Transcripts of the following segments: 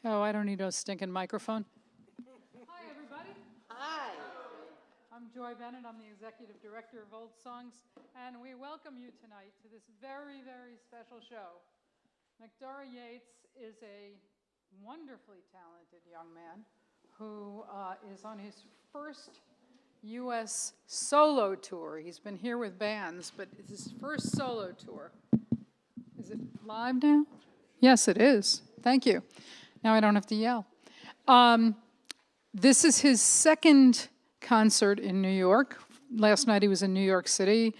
Oh, I don't need a stinking microphone. Hi, everybody. Hi. I'm Joy Bennett. I'm the Executive Director of Old Songs, and we welcome you tonight to this very, very special show. Macdara Yeates is a wonderfully talented young man who is on his first U.S. solo tour. He's been here with bands, but it's his first solo tour. Is it live now? Yes, it is. Thank you. Now I don't have to yell. This is his second concert in New York. Last night he was in New York City,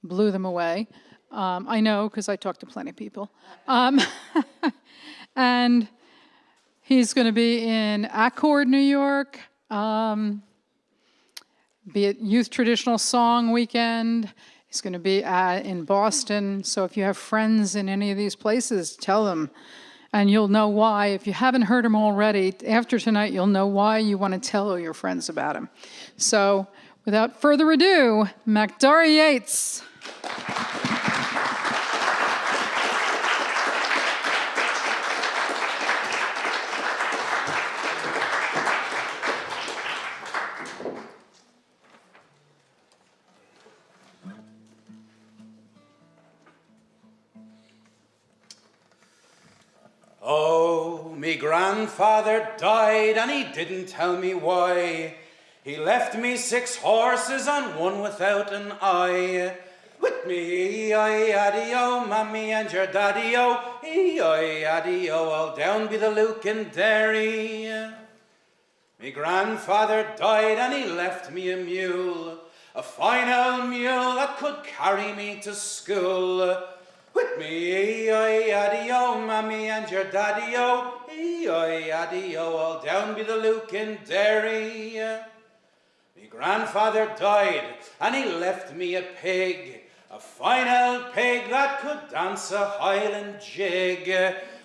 blew them away. I know because I talked to plenty of people. And he's going to be in Accord, New York, be at Youth Traditional Song Weekend. He's going to be in Boston. So if you have friends in any of these places, tell them. And you'll know why. If you haven't heard him already, after tonight, you'll know why you want to tell your friends about him. So without further ado, Macdara Yeates. Oh, me grandfather died and he didn't tell me why. He left me 6 horses and one without an eye. With me, E-I-addy-o, mammy and your daddy-o, E-I-addy-o, all down by the Lucan Dairy. Me grandfather died and he left me a mule, a fine old mule that could carry me to school. With me, E-I-addy-o, mammy and your daddy-o, E-I-addy-o, all down by the Lucan Dairy. Me grandfather died and he left me a pig, a fine old pig that could dance a Highland jig.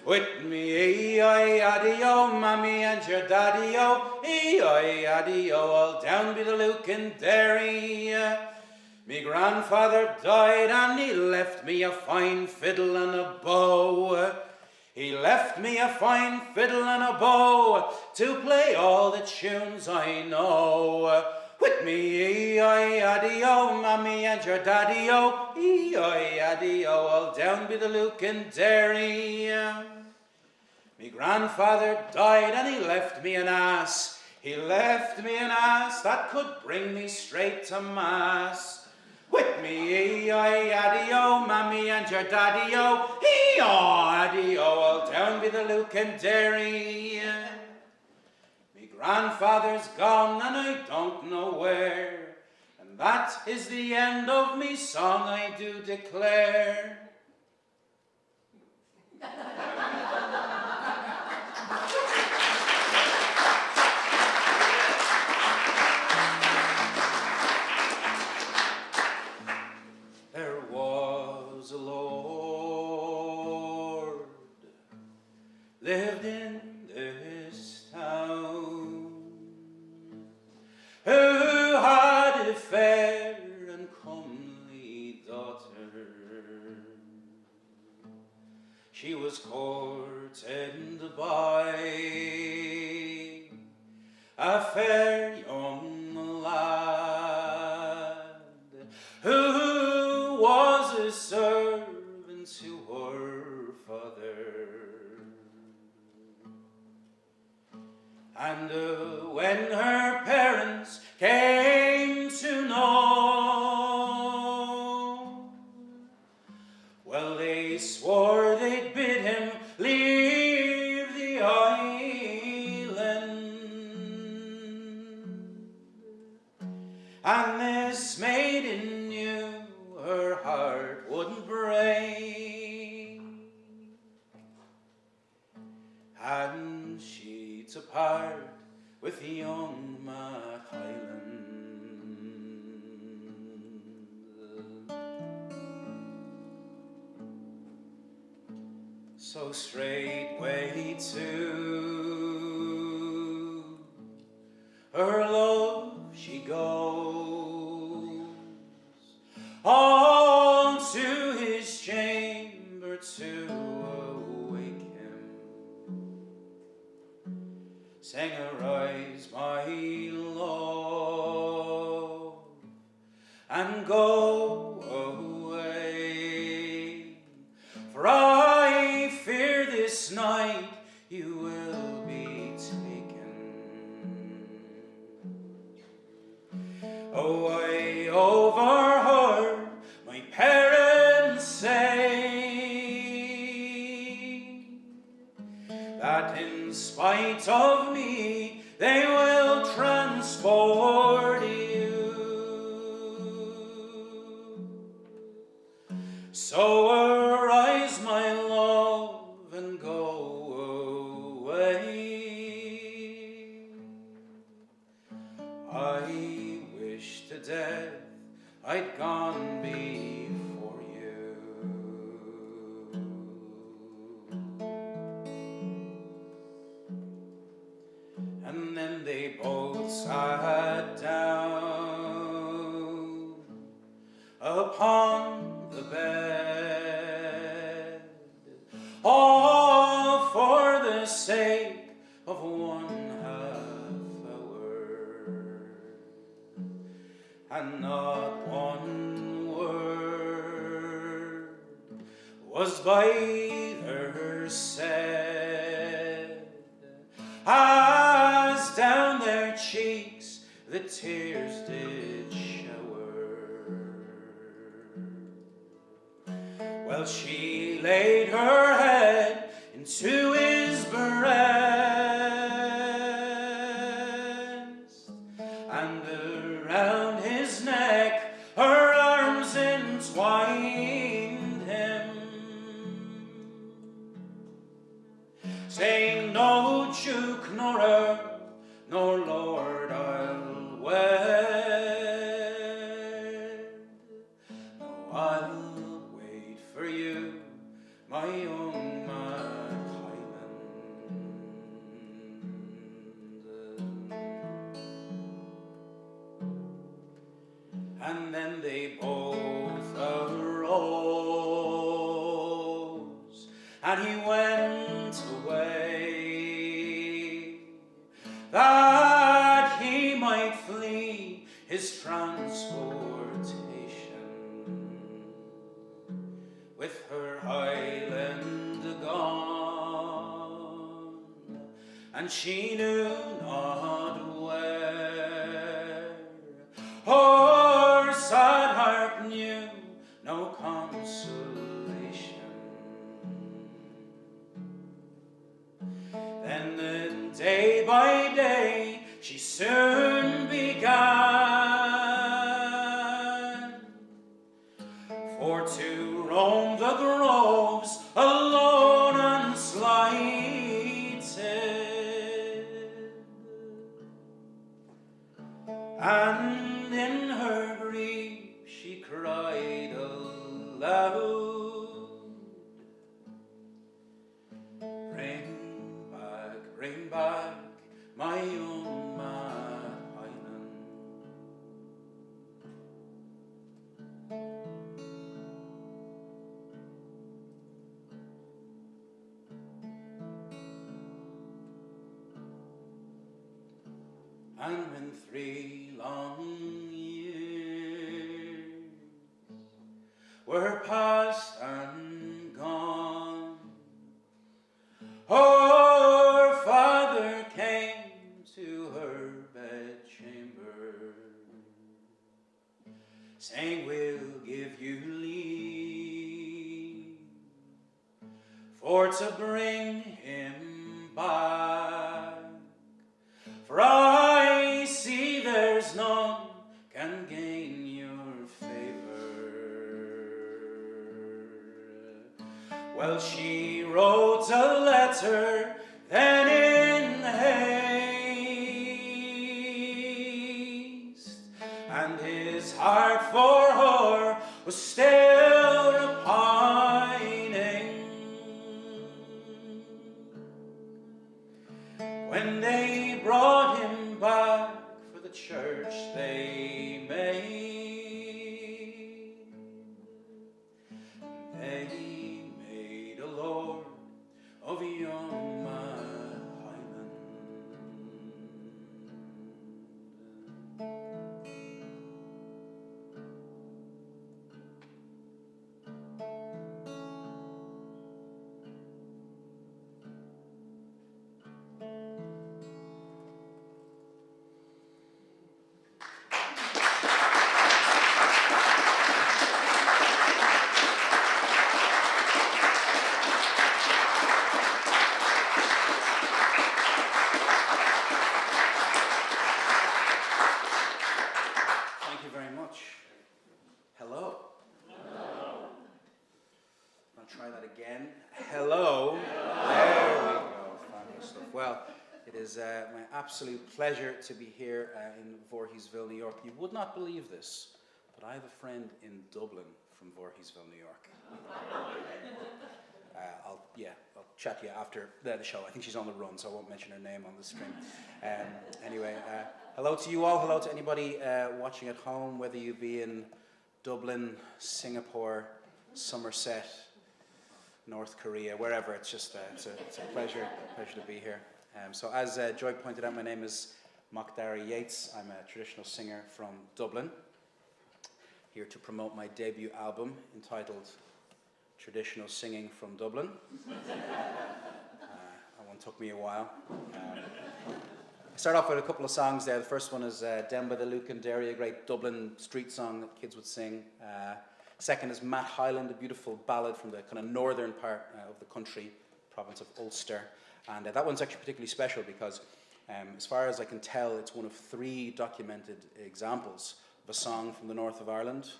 With me, E-I-addy-o, mammy and your daddy-o, E-I-addy-o, all down by the Lucan Dairy. Me grandfather died and he left me a fine fiddle and a bow. He left me a fine fiddle and a bow to play all the tunes I know. With me, E-I-addy-o, mammy and your daddy-o, E-I-addy-o, all down by the Lucan Dairy. Me grandfather died and he left me an ass. He left me an ass that could bring me straight to mass. With me, E-I-addy-o, mammy and your daddy-o, E-I-addy-o, all down by the Lucan Dairy. Me grandfather's gone and I don't know where, and that is the end of me song I do declare. There was a lord lived in this town who had a fair and comely daughter. She was courted by a fair young lad who was a servant to her father. And when her parents came to know, well, they swore they'd bid him leave the island. And this maiden knew her heart wouldn't break, hadn't she to part with young Mac Highland. So straightway to her love she goes, all to his chamber to awake him. Sing arise, my love, and go away, for I fear this night you will be taken. Oh, I overheard my parents say that in spite of me they will transport you. So arise, my love, and go away. I wish to death I'd gone before you. And then they both sat down upon the bed, all for the sake of 1/2 hour, and not one word was by either said, as down their cheeks the tears did shower. Well, she laid her head into his breast, and around his neck her arms entwined him, saying, no duke nor earl nor lord I'll wed. No, I'll wait for you, my own Highland. And then they both arose, and he went away, that he might flee his transportation, with her Highland gone, and she knew not where. Her sad heart knew no consolation. Then day by day she soon began for to roam the groves alone and slighted, and in her grief she cried aloud, bring back my own Highland. And when 3 long years were past and gone, her father came to her bedchamber, saying, we'll give you leave for to bring him back, for I see there's none can gain your favor. Well, she wrote a letter then in haste, and his heart for her was still repining. When they brought him back for the church they made, they made a lord of young Highland. is my absolute pleasure to be here in Voorheesville, New York. You would not believe this, but I have a friend in Dublin from Voorheesville, New York. I'll chat to you after the show. I think she's on the run, so I won't mention her name on the stream. Anyway, hello to you all. Hello to anybody watching at home, whether you be in Dublin, Singapore, Somerset, North Korea, wherever. It's just it's a pleasure to be here. So as Joy pointed out, my name is Macdara Yeates. I'm a traditional singer from Dublin, here to promote my debut album entitled Traditional Singing from Dublin. That one took me a while. I start off with a couple of songs there. The first one is Down by the Lucan Dairy, a great Dublin street song that kids would sing. Second is Matt Highland, a beautiful ballad from the kind of northern part of the country, province of Ulster. And that one's actually particularly special because, as far as I can tell, it's one of 3 documented examples of a song from the north of Ireland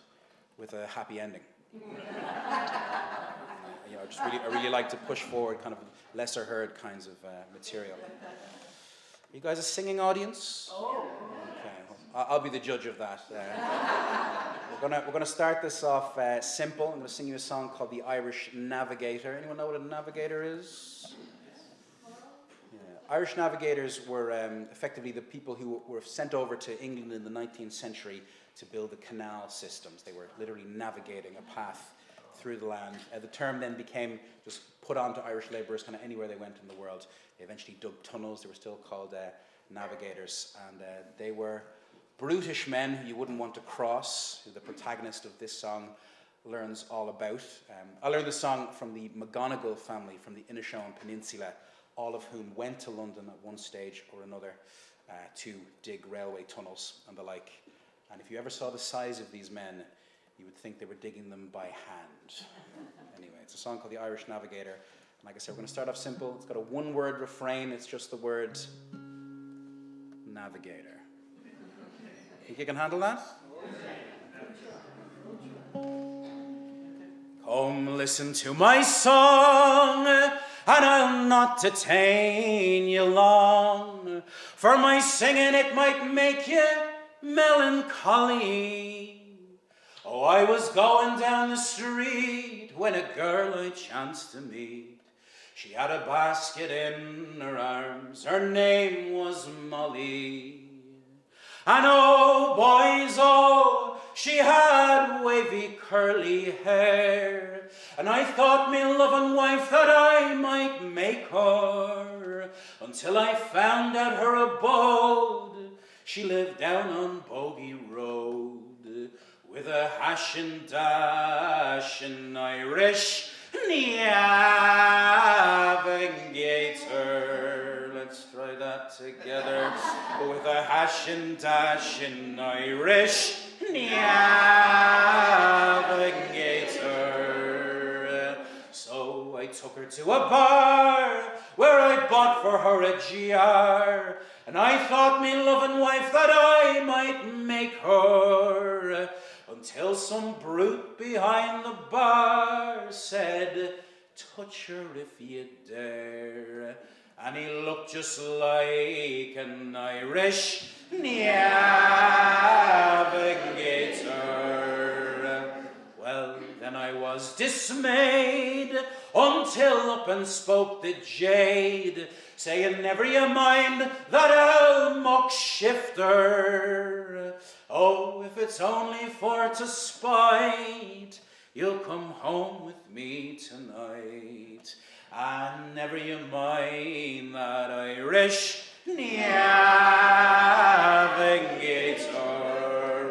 with a happy ending. I really like to push forward kind of lesser heard kinds of material. Are you guys a singing audience? Oh. Okay, well, I'll be the judge of that. We're gonna start this off simple. I'm gonna sing you a song called "The Irish Navigator." Anyone know what a navigator is? Yeah. Irish navigators were effectively the people who were sent over to England in the 19th century to build the canal systems. They were literally navigating a path through the land. The term then became just put onto Irish labourers kind of anywhere they went in the world. They eventually dug tunnels. They were still called navigators, and they were brutish men who you wouldn't want to cross, who the protagonist of this song learns all about. I learned this song from the McGonigal family from the Inishowen Peninsula, all of whom went to London at one stage or another to dig railway tunnels and the like. And if you ever saw the size of these men, you would think they were digging them by hand. Anyway, it's a song called The Irish Navigator. And like I said, we're going to start off simple. It's got a 1-word refrain. It's just the word navigator. Think you can handle that? Come listen to my song, and I'll not detain you long, for my singing it might make you melancholy. Oh, I was going down the street when a girl I chanced to meet. She had a basket in her arms, her name was Molly. And oh, boys, oh, she had wavy curly hair. And I thought me loving wife that I might make her, until I found out her abode. She lived down on Bogey Road, with a hash and dash and Irish navigator. Let's try that together. With a hash and dash and Irish navigator. So I took her to a bar where I bought for her a GR, and I thought me loving wife that I might make her, until some brute behind the bar said, touch her if you dare. And he looked just like an Irish navigator. Well, then I was dismayed, until up and spoke the jade, saying, never you mind that old muck shifter. Oh, if it's only for to spite, you'll come home with me tonight. And never you mind that Irish navigator.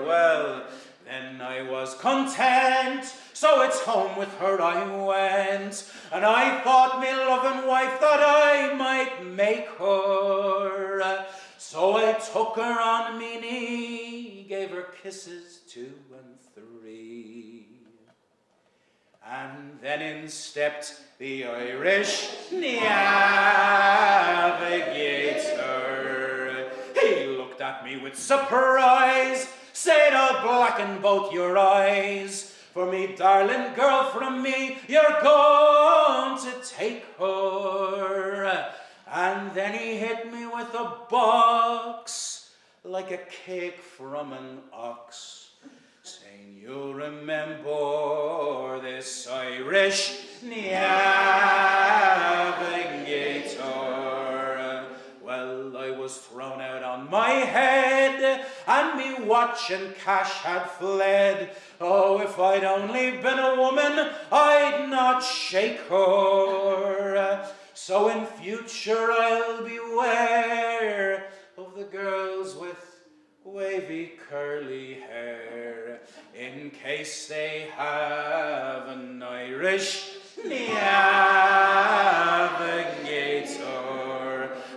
Well, then I was content, so it's home with her I went. And I thought me loving wife that I might make her. So I took her on me knee, gave her kisses 2 and 3. And then in stepped the Irish navigator. He looked at me with surprise, said, I'll blacken both your eyes. For me, darling girl, from me, you're going to take her. And then he hit me with with a box, like a cake from an ox, saying, "You remember this Irish navigator?" Well, I was thrown out on my head, and me watch and cash had fled. Oh, if I'd only been a woman, I'd not shake her. So in future I'll beware of the girls with wavy curly hair, in case they have an Irish navigator.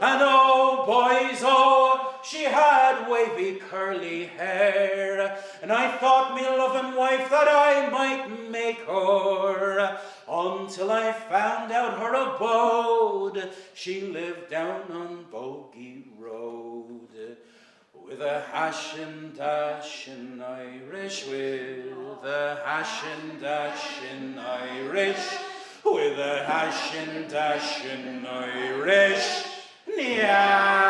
And oh, boys, oh, she had wavy curly hair, and I thought me loving wife that I might make her, until I found out her abode. She lived down on Bogey Road, with a hash and dash in Irish, with a hash and dash in Irish, with a hash and dash in Irish navigator.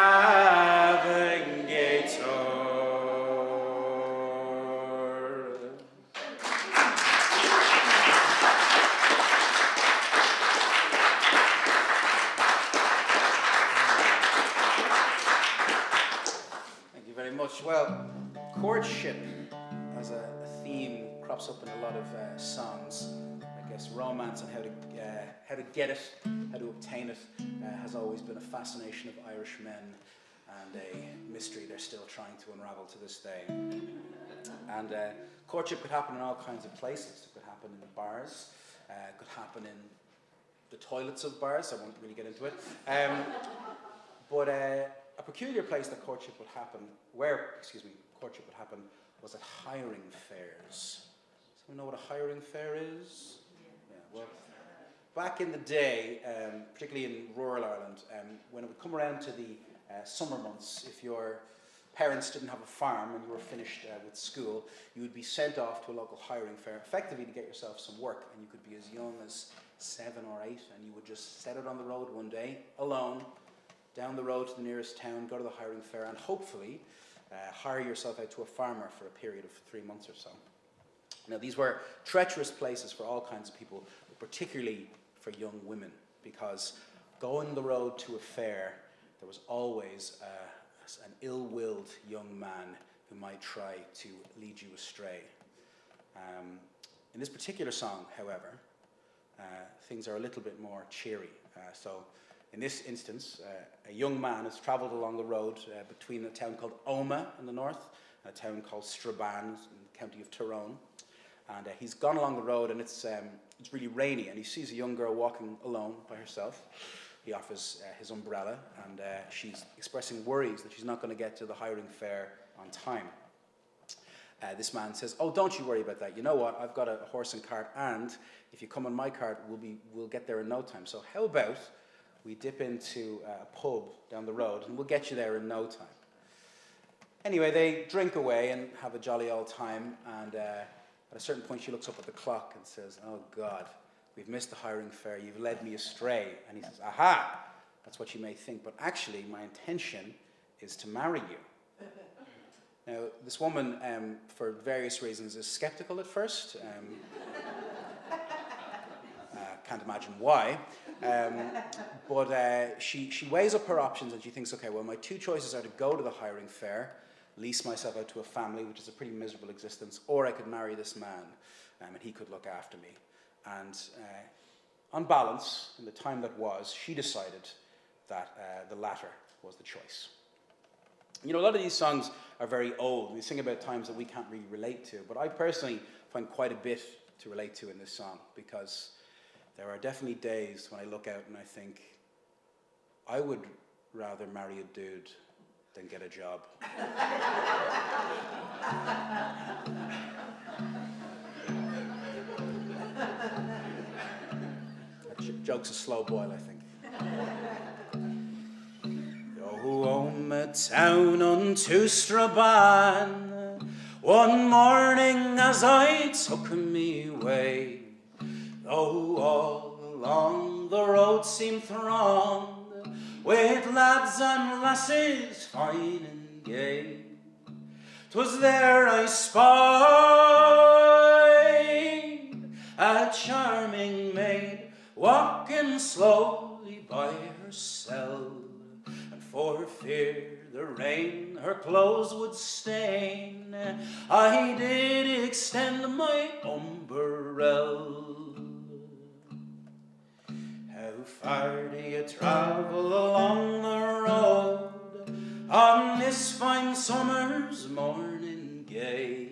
Thank you very much. Well, courtship as a theme crops up in a lot of songs. I guess romance and how to get it, how to obtain it, has always been a fascination of Irish men, and a mystery they're still trying to unravel to this day. And courtship could happen in all kinds of places. It could happen in bars, it could happen in the toilets of bars. I won't really get into it. But a peculiar place that courtship would happen, courtship would happen, was at hiring fairs. Someone know what a hiring fair is? Yeah, well, back in the day, particularly in rural Ireland, when it would come around to the summer months, if your parents didn't have a farm and you were finished with school, you would be sent off to a local hiring fair, effectively to get yourself some work, and you could be as young as 7 or 8, and you would just set out on the road one day, alone, down the road to the nearest town, go to the hiring fair, and hopefully hire yourself out to a farmer for a period of 3 months or so. Now, these were treacherous places for all kinds of people, but particularly for young women, because going the road to a fair, there was always an ill-willed young man who might try to lead you astray. In this particular song, however, things are a little bit more cheery. So in this instance, a young man has travelled along the road between a town called Omagh in the north and a town called Strabane in the county of Tyrone. And he's gone along the road, and it's really rainy, and he sees a young girl walking alone by herself. He offers his umbrella, and she's expressing worries that she's not going to get to the hiring fair on time. This man says, "Oh, don't you worry about that. You know what? I've got a horse and cart, and if you come on my cart, we'll get there in no time. So how about we dip into a pub down the road, and we'll get you there in no time." Anyway, they drink away and have a jolly old time, and at a certain point she looks up at the clock and says, "Oh God, we've missed the hiring fair, you've led me astray." And he says, "Aha, that's what you may think, but actually my intention is to marry you." Now, this woman, for various reasons, is skeptical at first. Can't imagine why. But she weighs up her options, and she thinks, okay, well, my two choices are to go to the hiring fair, lease myself out to a family, which is a pretty miserable existence, or I could marry this man, and he could look after me. And on balance, in the time that was, she decided that the latter was the choice. You know, a lot of these songs are very old. We sing about times that we can't really relate to, but I personally find quite a bit to relate to in this song, because there are definitely days when I look out and I think, I would rather marry a dude than get a job. That joke's a slow boil, I think. Go home a town unto Strabane, one morning as I took me way, though all along the road seemed thronged with lads and lasses fine and gay. 'Twas there I spied a charming maid walking slowly by herself, and for fear the rain her clothes would stain, I did extend my umbrella. How far do you travel along the road on this fine summer's morning gay?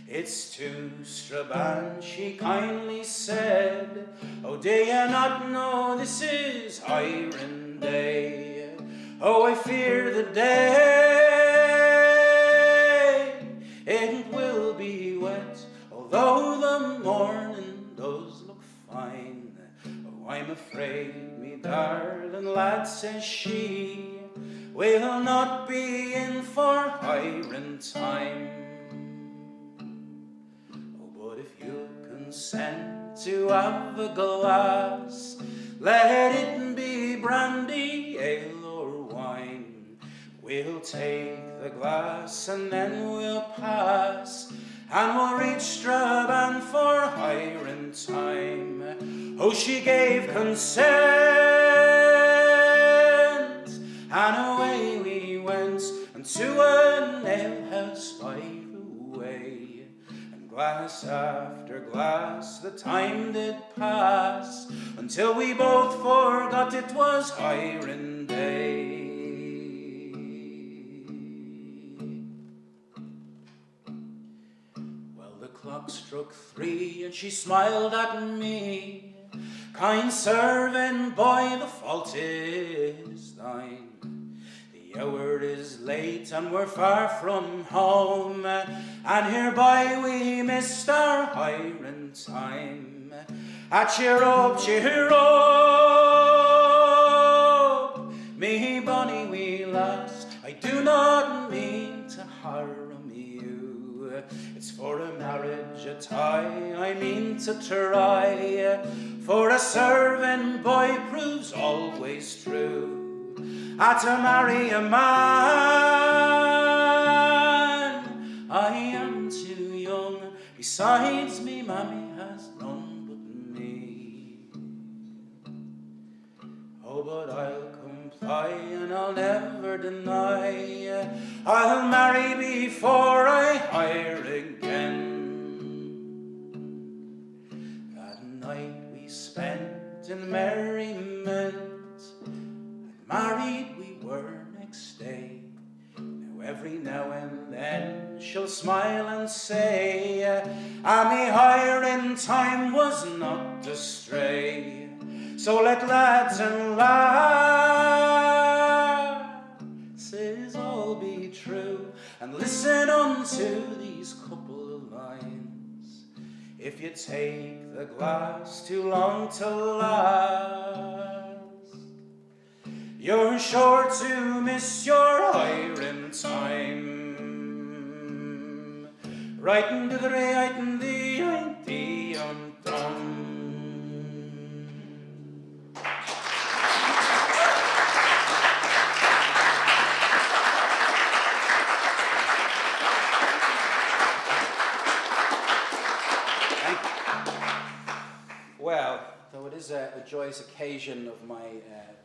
It's to Strabane, she kindly said. Oh, do you not know this is hiring day? Oh, I fear the day it will be wet, although the morning does look fine. Oh, I'm afraid, me darling lad, says she, we'll not be in for hiring time. Oh, but if you consent to have a glass, let it be brandy, ale, or wine. We'll take the glass and then we'll pass, and we'll reach Strabane for hiring time. Oh, she gave consent, and away we went, and to an alehouse by the way. And glass after glass the time did pass, until we both forgot it was hiring day. Well, the clock struck 3 and she smiled at me. Kind servant boy, the fault is thine. The hour is late and we're far from home, and hereby we missed our hiring time. Cheer up, me bonny wee lass, I do not mean to harm you. It's for a marriage a tie I mean to try, for a servant boy proves always true. To marry a man, I am too young, besides me mammy has none but me. Oh, but I'll comply and I'll never deny, I'll marry before I hire again. That night we spent in merriment, married we were next day. Now every now and then she'll smile and say, me hiring time was not astray. So let lads and lasses all be true, and listen unto these couple of lines. If you take the glass too long to last, you're sure to miss your hiring time. Right into the right and the dum. Well, though it is a joyous occasion of my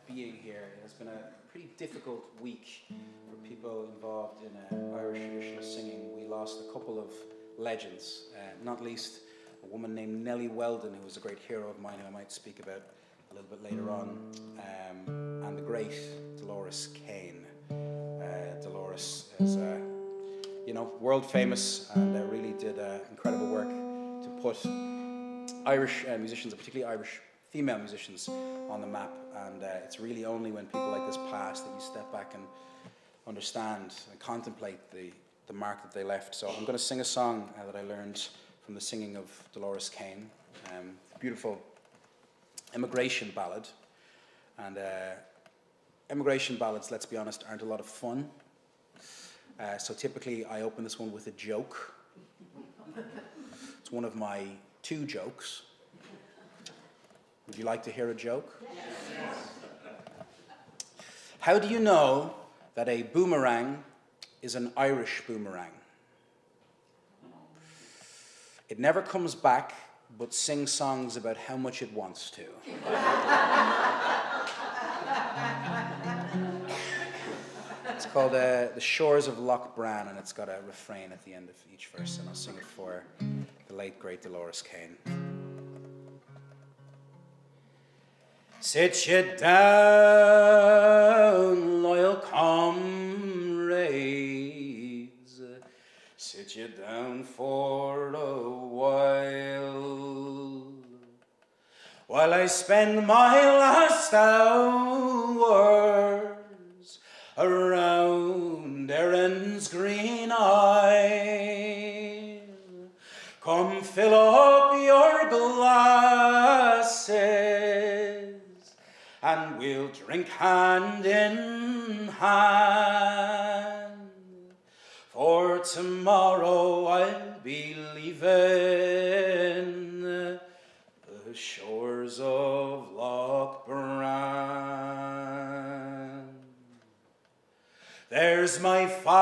being here, it has been a pretty difficult week for people involved in Irish traditional singing. We lost a couple of legends, not least a woman named Nellie Weldon, who was a great hero of mine, who I might speak about a little bit later on, and the great Dolores Kane. Dolores is, world famous, and really did incredible work to put Irish musicians, particularly Irish female musicians, on the map. And it's really only when people like this pass that you step back and understand and contemplate the mark that they left. So I'm going to sing a song that I learned from the singing of Dolores Kane, beautiful immigration ballad. And immigration ballads, let's be honest, aren't a lot of fun. So typically I open this one with a joke. It's one of my 2 jokes. Would you like to hear a joke? Yes. How do you know that a boomerang is an Irish boomerang? It never comes back, but sings songs about how much it wants to. It's called The Shores of Loch Bran, and it's got a refrain at the end of each verse, and I'll sing it for the late, great Dolores Kane. Sit ye down, loyal comrades, sit ye down for a while I spend my last hours around Erin's green isle. Come fill up your glasses, and we'll drink hand in hand. For tomorrow I'll be leaving the shores of Loch Bran. There's my father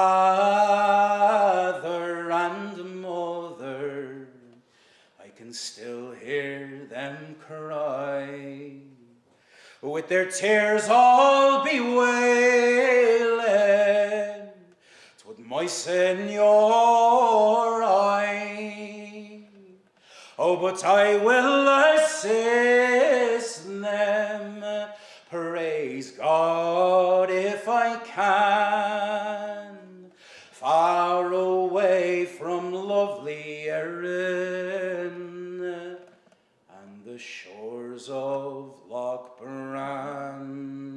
and mother, I can still hear them cry, with their tears all bewailing, 'twould moisten your eye. Oh, but I will assist them, praise God, if I can, far away from lovely Erin and the shores of Loch Bran.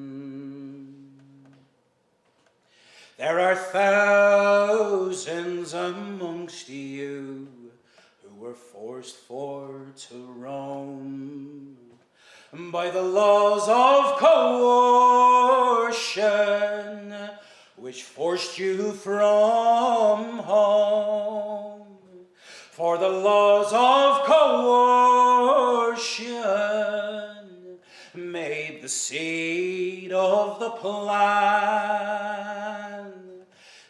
There are thousands amongst you who were forced for to roam by the laws of coercion, which forced you from home. For the laws of coercion made the seed of the plan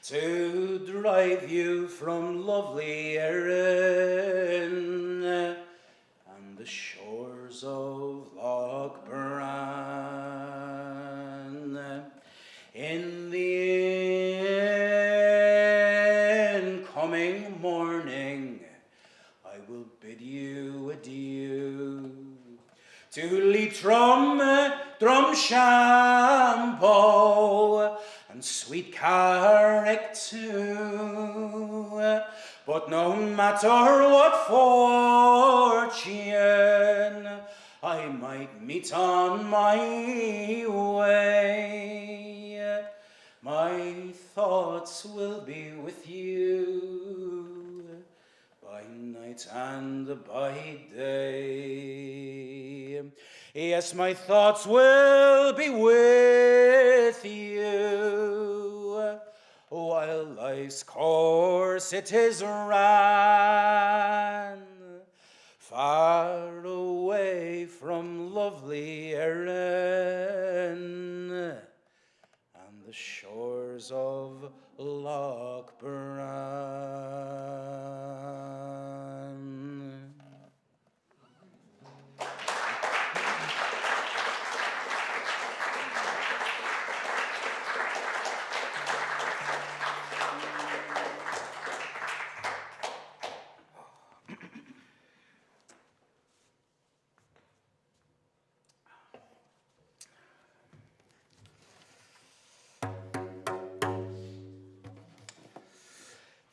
to drive you from lovely Erin and the shores of Loch Bran. In the incoming morning, I will bid you adieu to Leitrim, Drumshambo, and sweet Carrick too. But no matter what fortune I might meet on my way, my thoughts will be with you by night and by day. Yes, my thoughts will be with you while life's course it is ran, far away from lovely Erin and the shores of Loch Bran.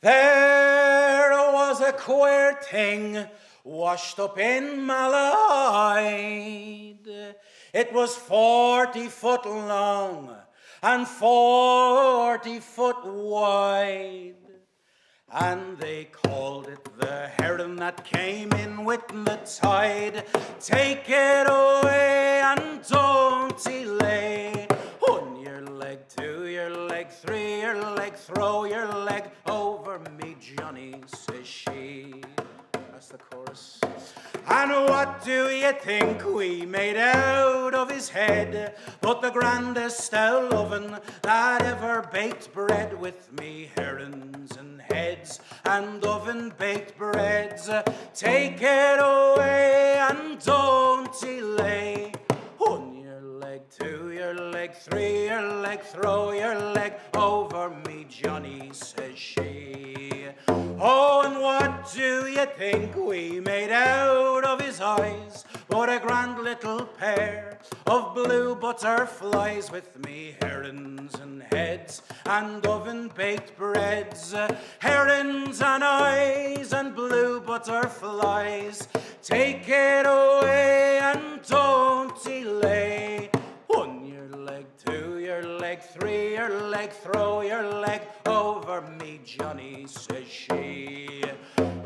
There was a queer thing washed up in Malahide. It was 40 foot long and 40 foot wide, and they called it the heron that came in with the tide. Take it away and don't delay. On your leg, 2 your leg, 3 your leg, throw your leg over me, Johnny, says she. That's the chorus. And what do you think we made out of his head. But the grandest owl oven that ever baked bread with me herons and heads and oven-baked breads. Take it away and don't delay. On your leg, to your leg, three your leg, throw your leg over me, Johnny, says she. Oh, and what do you think we made out of his eyes? But a grand little pair of blue butterflies with me herons and heads and oven-baked breads. Herons and eyes and blue butterflies. Take it away and don't delay. On your leg, two your leg, three your leg, throw your leg over me, Johnny, says she.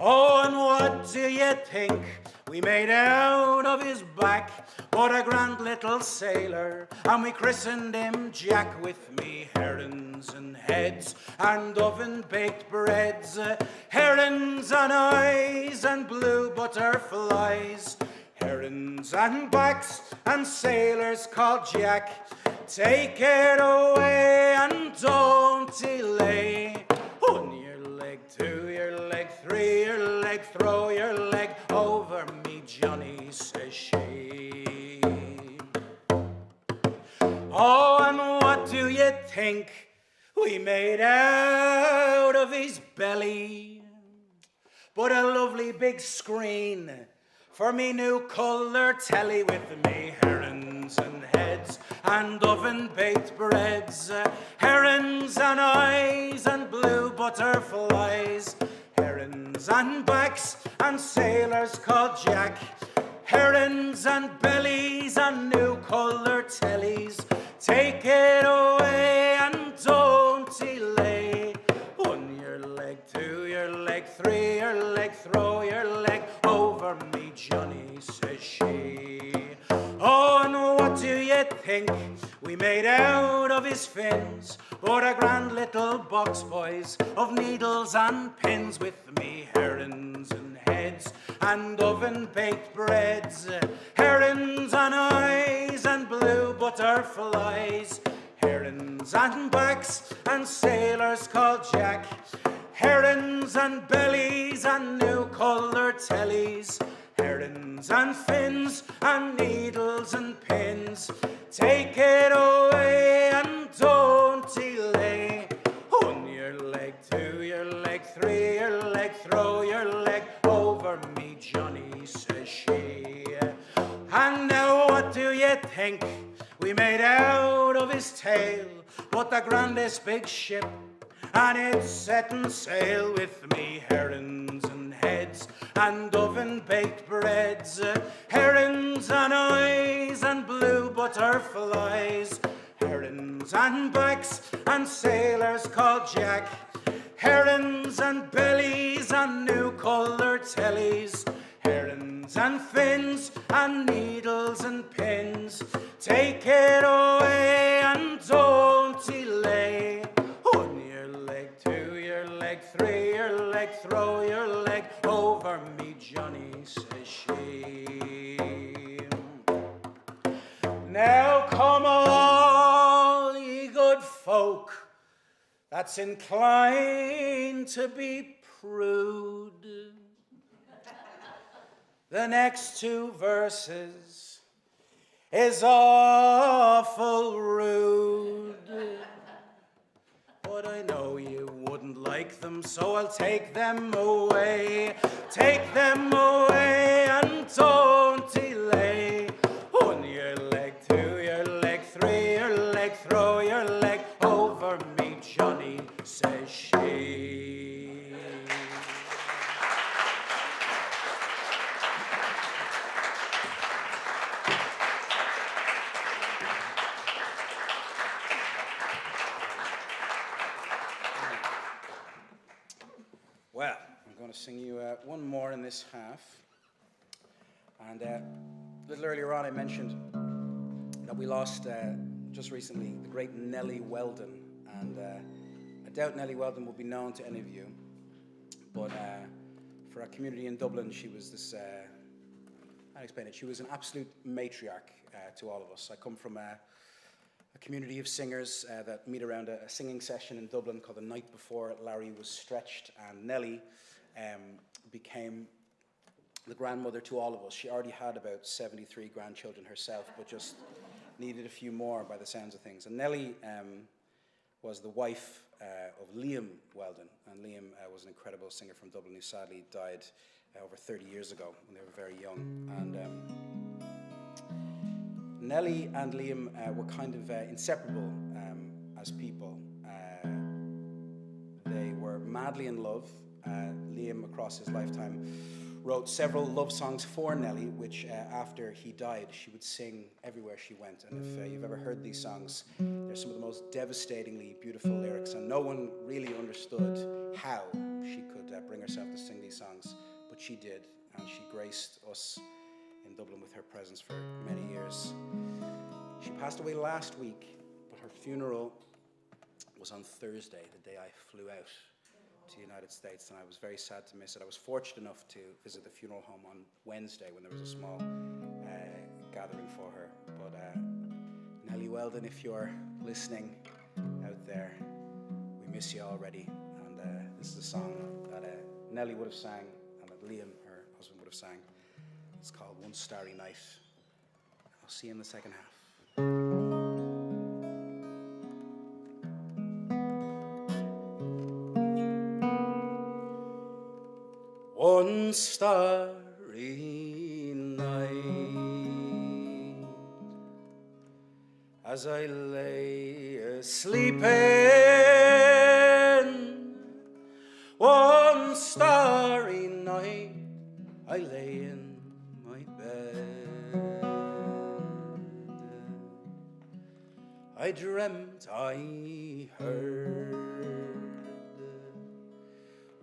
Oh, and what do you think we made out of his back? What a grand little sailor, and we christened him Jack with me herons and heads and oven-baked breads. Herons and eyes and blue butterflies. Herons and backs and sailors called Jack. Take it away and don't delay. On your leg, two your leg, three your leg, throw your leg over me, Johnny, says she. Oh, and what do you think we made out of his belly? But a lovely big screen for me new colour telly with me herons and heads and oven-baked breads. Herons and eyes and blue butterflies. Herons and backs and sailors called Jack. Herons and bellies and new colour tellies. Take it away and don't delay. On your leg, two your leg, three your leg, throw your leg over me, Johnny, says she. Oh, and what do you think we made out of his fins? But a grand little box, boys, of needles and pins with me herons and heads and oven-baked breads. Herons and eyes and blue butterflies. Herons and backs and sailors called Jack. Herons and bellies and new colour tellies. Herons and fins and needles and pins. Take it away and don't delay. On your leg, two your leg, three your leg, throw your leg over me, Johnny, says she. And now what do you think we made out of his tail? But the grandest big ship, and it's setting sail with me herons and heads and oven-baked breads. Herons and eyes and blue butterflies. Herons and backs and sailors called Jack. Herons and bellies and new colour tellies. Herons and fins and needles and pins. Take it away and don't delay. On your leg, two your leg, three your leg, throw your leg over me, Johnny, says she. Now come all ye good folk that's inclined to be prude. The next two verses is awful rude. But I know you wouldn't like them, so I'll take them away. Take them away and don't delay. On your leg, two your leg, three your leg, throw your leg over me, Johnny, says she. Well, I'm going to sing you one more in this half. And a little earlier on I mentioned that we lost just recently the great Nellie Weldon. And I doubt Nellie Weldon will be known to any of you. But for our community in Dublin, she was this I'll explain it. She was an absolute matriarch to all of us. I come from a community of singers that meet around a singing session in Dublin called The Night Before Larry Was Stretched, and Nellie became the grandmother to all of us. She already had about 73 grandchildren herself, but just needed a few more by the sounds of things. And Nellie was the wife of Liam Weldon, and Liam was an incredible singer from Dublin who sadly died over 30 years ago when they were very young. And Nellie and Liam were kind of inseparable as people. They were madly in love. Liam, across his lifetime, wrote several love songs for Nellie, which after he died, she would sing everywhere she went. And if you've ever heard these songs, they're some of the most devastatingly beautiful lyrics, and no one really understood how she could bring herself to sing these songs, but she did, and she graced us in Dublin with her presence for many years. She passed away last week, but her funeral was on Thursday, the day I flew out to the United States, and I was very sad to miss it. I was fortunate enough to visit the funeral home on Wednesday when there was a small gathering for her. But Nellie Weldon, if you're listening out there, we miss you already. And this is a song that Nellie would have sang and that Liam, her husband, would have sang. It's called One Starry Night. I'll see you in the second half. One starry night, as I lay sleeping, one starry night, I lay in my bed. I dreamt I heard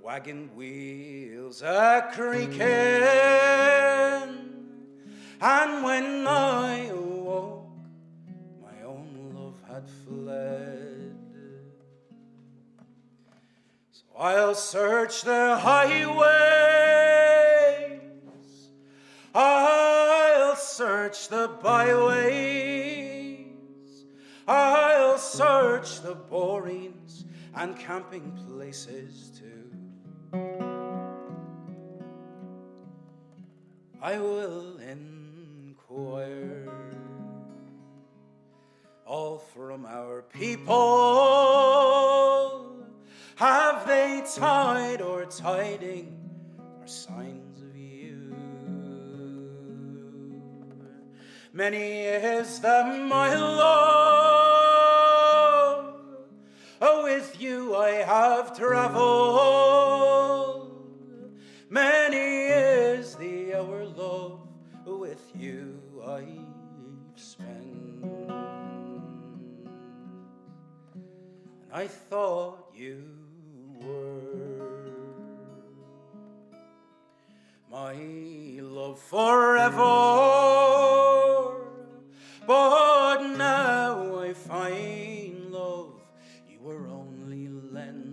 wagon wheels a-creaking, and when I awoke, my own love had fled. So I'll search the highways, I'll search the byways, I'll search the borings and camping places too. I will inquire all from our people. Have they tied or tiding or signs of you? Many is the my love, oh, with you I have traveled. Many is the hour love, with you I've spent. And I thought you were my love forever, but now I find, love, you were only lent.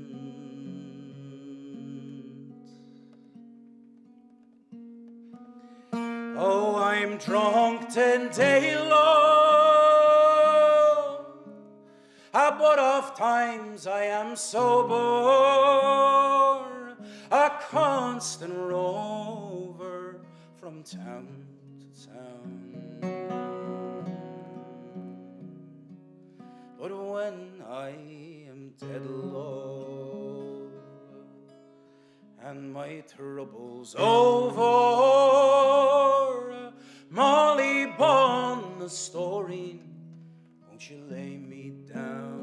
Oh, I'm drunk today, love, but oft times I am sober, a constant rover from town to town. But when I am dead, love, and my troubles over, Molly Bon the story, won't you lay me down?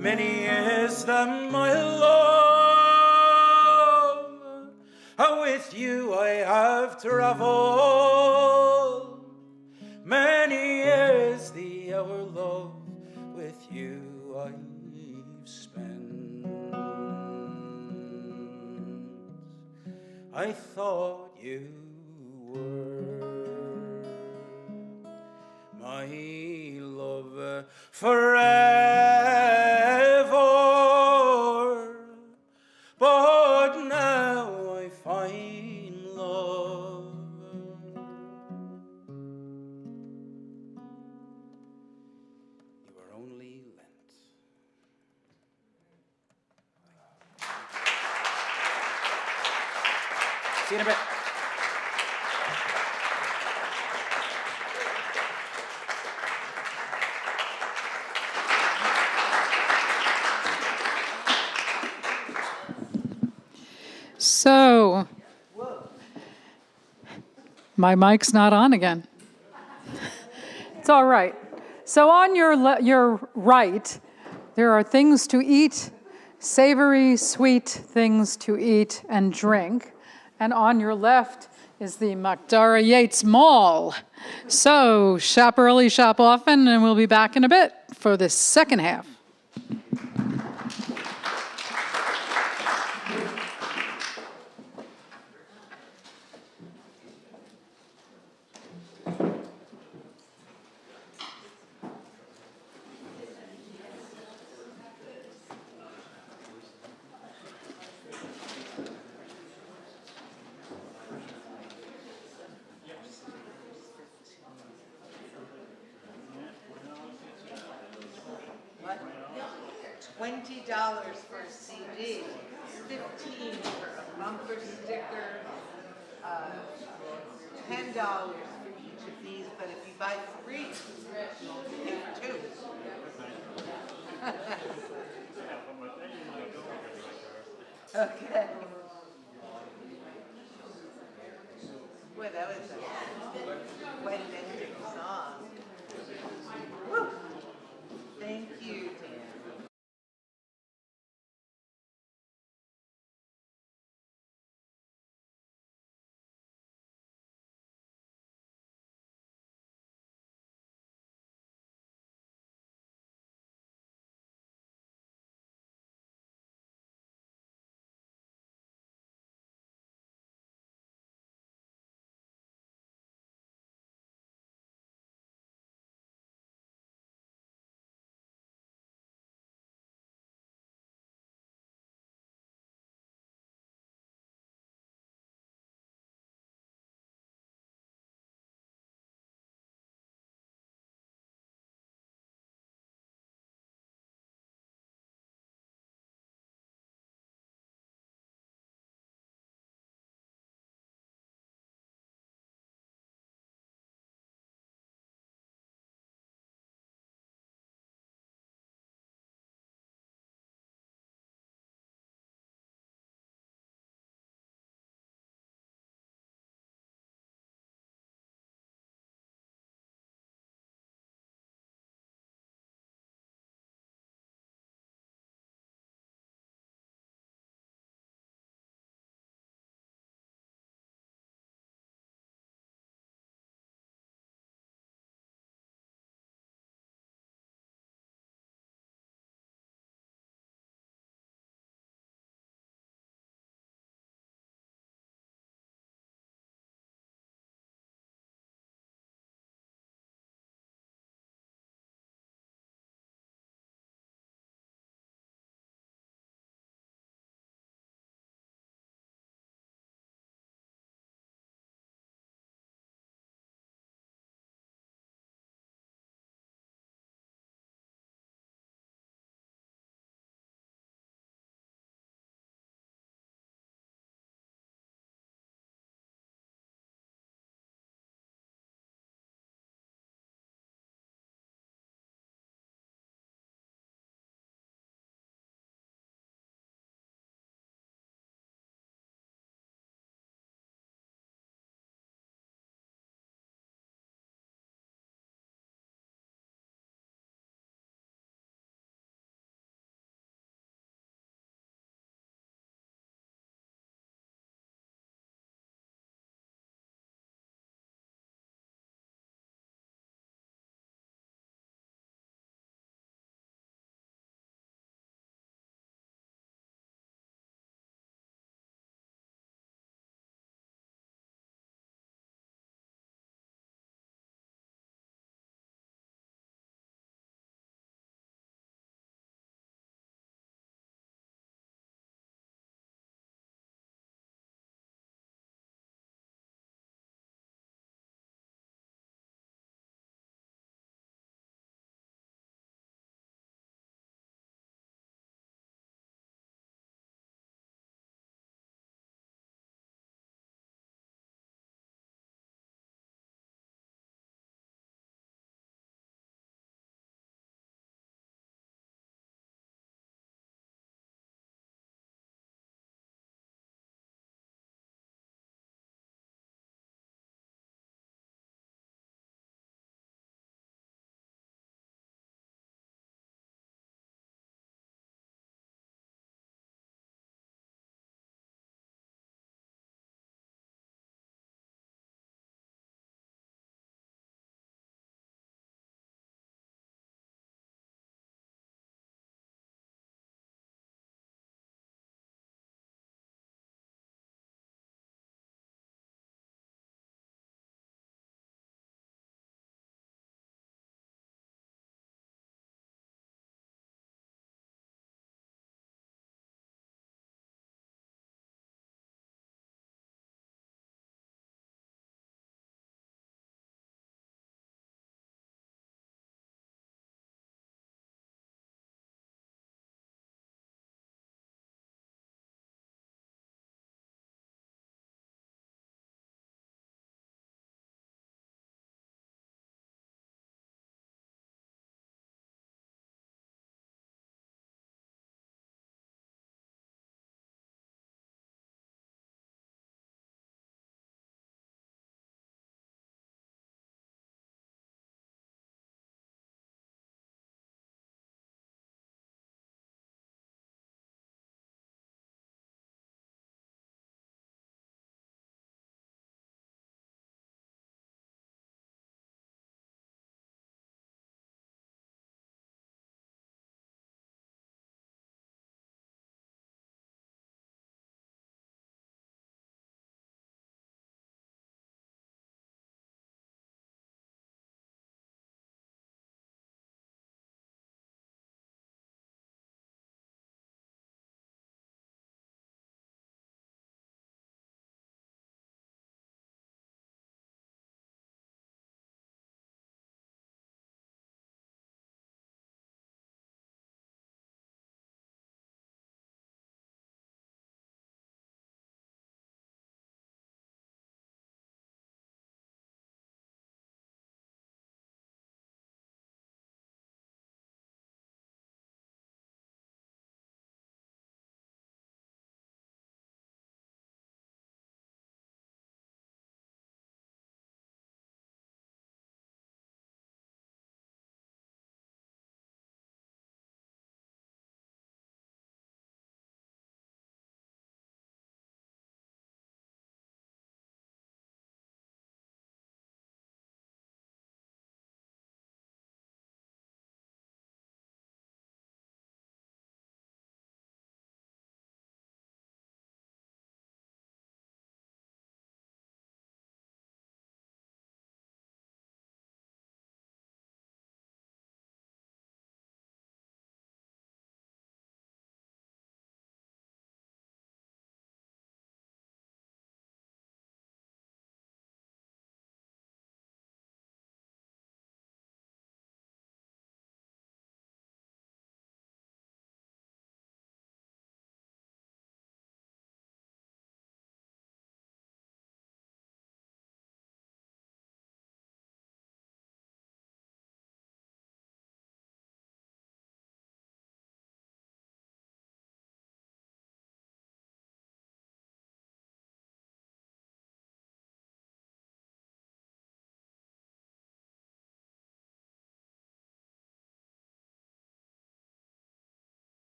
Many is the my love, with you I have traveled. Many is the hour, love, with you I've spent. I thought you were my love forever, but now I find See you in a bit. So, my mic's not on again. It's all right. So on your right, there are things to eat, savory, sweet things to eat and drink. And on your left is the Macdara Yeates Mall. So shop early, shop often, and we'll be back in a bit for the second half. $20 for a CD, 15 for a bumper sticker, $10 for each of these, but if you buy 3, you get 2. Okay. Boy, that was a quite an ending song. Woo. Thank you, Dan.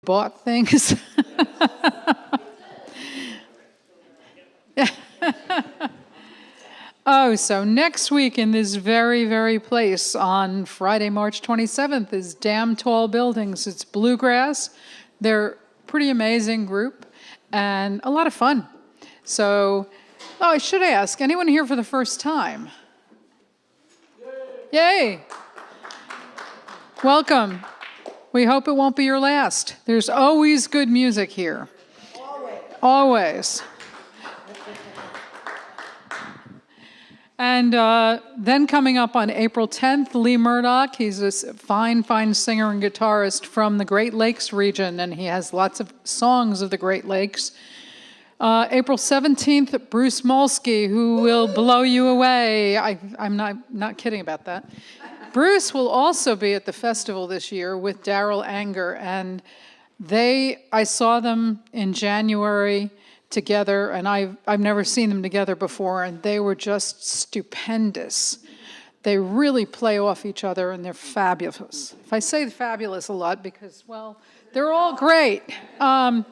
bought things. Oh, so next week in this very, very place on Friday, March 27th is Damn Tall Buildings. It's bluegrass. They're a pretty amazing group and a lot of fun. So, I should ask, anyone here for the first time? Yay! Welcome. We hope it won't be your last. There's always good music here. Always. And then coming up on April 10th, Lee Murdoch. He's a fine, fine singer and guitarist from the Great Lakes region, and he has lots of songs of the Great Lakes. April 17th, Bruce Molsky, who will blow you away. I'm not kidding about that. Bruce will also be at the festival this year with Daryl Anger, and I saw them in January together, and I've never seen them together before, and they were just stupendous. They really play off each other, and they're fabulous. If I say fabulous a lot because, well, they're all great. And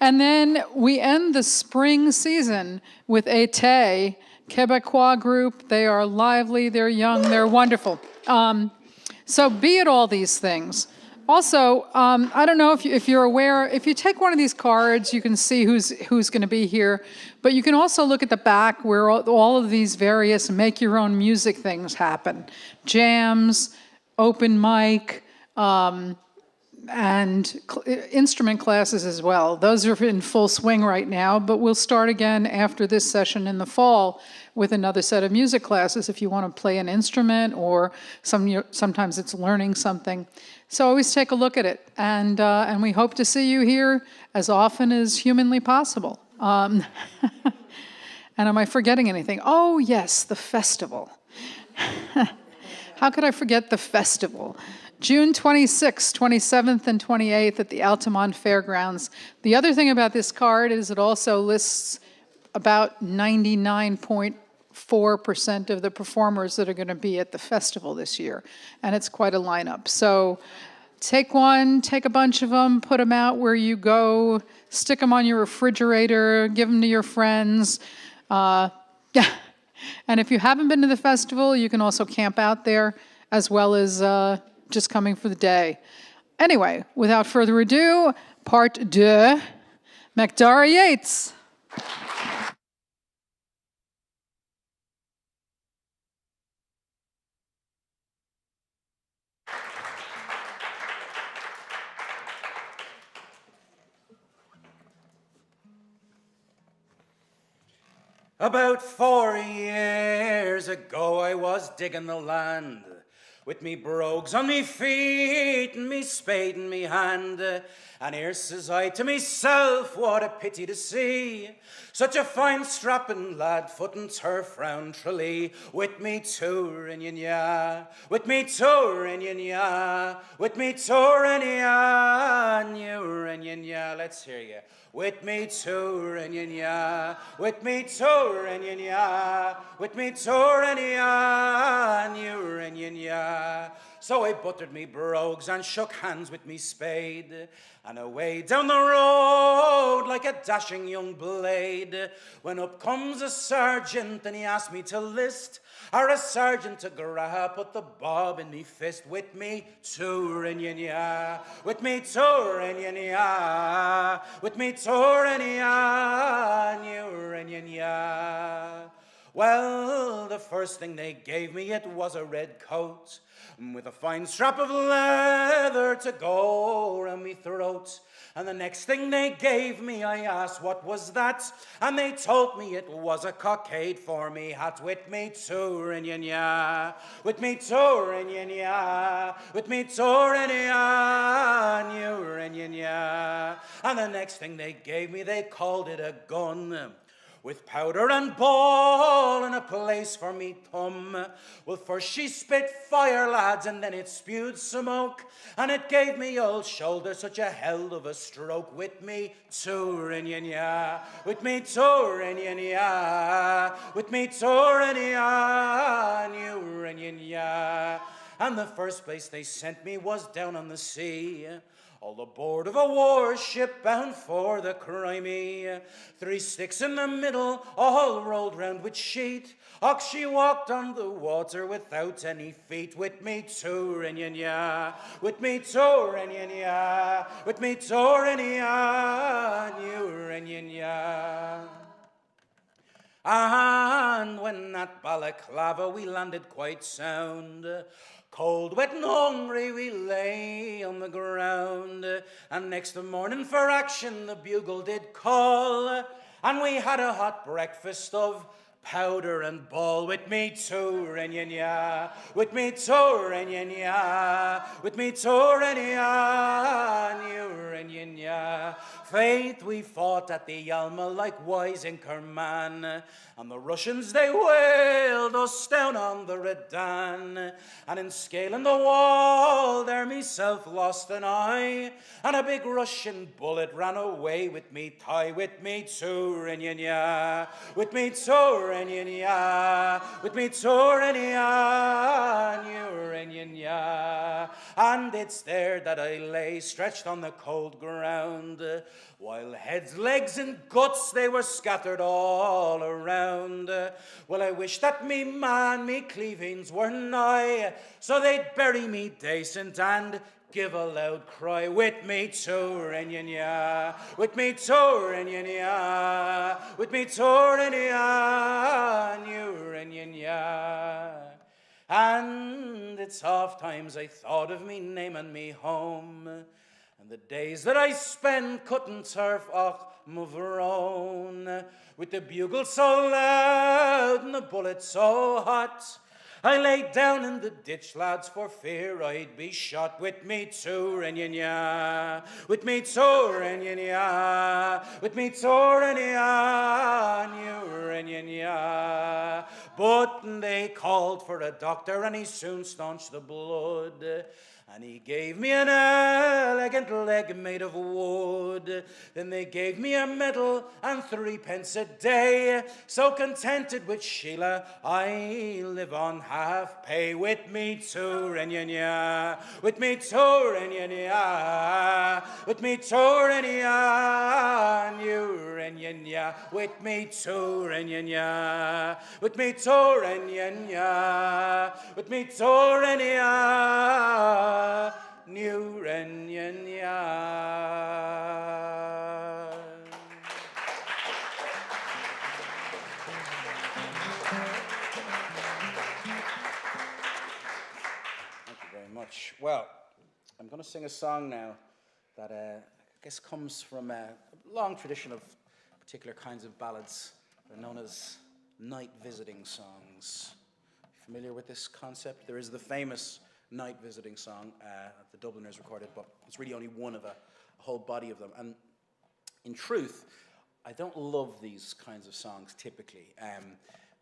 then we end the spring season with Été, Quebecois group. They are lively, they're young, they're wonderful. So be at all these things. Also, I don't know if you're aware, if you take one of these cards, you can see who's going to be here. But you can also look at the back where all of these various make-your-own-music things happen. Jams, open mic, and instrument classes as well. Those are in full swing right now, but we'll start again after this session in the fall with another set of music classes if you want to play an instrument, or sometimes it's learning something. So always take a look at it, and we hope to see you here as often as humanly possible. And am I forgetting anything? Oh yes, the festival. How could I forget the festival? June 26th, 27th, and 28th at the Altamont Fairgrounds. The other thing about this card is it also lists about 99.4% of the performers that are going to be at the festival this year, and it's quite a lineup. So take a bunch of them, put them out where you go, stick them on your refrigerator, give them to your friends. And if you haven't been to the festival, you can also camp out there as well as just coming for the day. Anyway, without further ado, part deux, Macdara Yeates. About 4 years ago I was digging the land, with me brogues on me feet and me spade in me hand. And here says I to myself, what a pity to see such a fine strapping lad footing turf round Tralee, with me touring ya, with me touring ya, with me touring ya, let's hear ya. With me touring ya, with me touring ya, with me touring ya. So I buttered me brogues and shook hands with me spade, and away down the road like a dashing young blade, when up comes a sergeant and he asked me to list, or a sergeant to grab, put the bob in me fist, with me touring ya, with me touring ya, with me touring ya. Well, the first thing they gave me, it was a red coat, with a fine strap of leather to go round me throat. And the next thing they gave me, I asked what was that, and they told me it was a cockade for me hat, with me touring ya, with me touring ya, with me touring ya. And the next thing they gave me, they called it a gun, with powder and ball and a place for me thumb. Well, first she spit fire, lads, and then it spewed smoke, and it gave me old shoulder such a hell of a stroke, with me touring ya, with me touring ya, with me touring ya. And the first place they sent me was down on the sea, all aboard of a warship bound for the Crimea. 3 sticks in the middle, all rolled round with sheet. Och, she walked on the water without any feet. With me to ya, with me to ya, with me to ya, new ya. And when at Balaclava we landed quite sound, cold, wet and hungry we lay on the ground. And next morning for action the bugle did call, and we had a hot breakfast of powder and ball. With me to ya, with me to ya, with me to ya. Faith, we fought at the Alma likewise in Kerman, and the Russians they whaled us down on the Redan. And in scaling the wall there myself lost an eye, and a big Russian bullet ran away with me thigh. With me to ya, with me to ya, with me to ya. And it's there that I lay stretched on the cold ground, while heads, legs and guts they were scattered all around. Well, I wish that me man, me cleavings were nigh, so they'd bury me decent and give a loud cry. With me to ya, with me to ya, with me to ya. And it's oft times I thought of me name and me home, and the days that I spent cutting turf off Moverone, with the bugle so loud and the bullet so hot. I lay down in the ditch, lads, for fear I'd be shot. With me to ya, with me to ya, with me to ya. But they called for a doctor, and he soon staunched the blood. And he gave me an elegant leg made of wood. Then they gave me a medal and 3 pence a day. So contented with Sheila, I live on half pay. With me to ya, with me to ya, with me to ya, with me to ya, with me to ya, with me to ya. New Renyan. Thank you very much. Well, I'm going to sing a song now that I guess comes from a long tradition of particular kinds of ballads. They're known as night visiting songs. Familiar with this concept? There is the famous night visiting song that the Dubliners recorded, but it's really only one of a whole body of them. And in truth, I don't love these kinds of songs typically.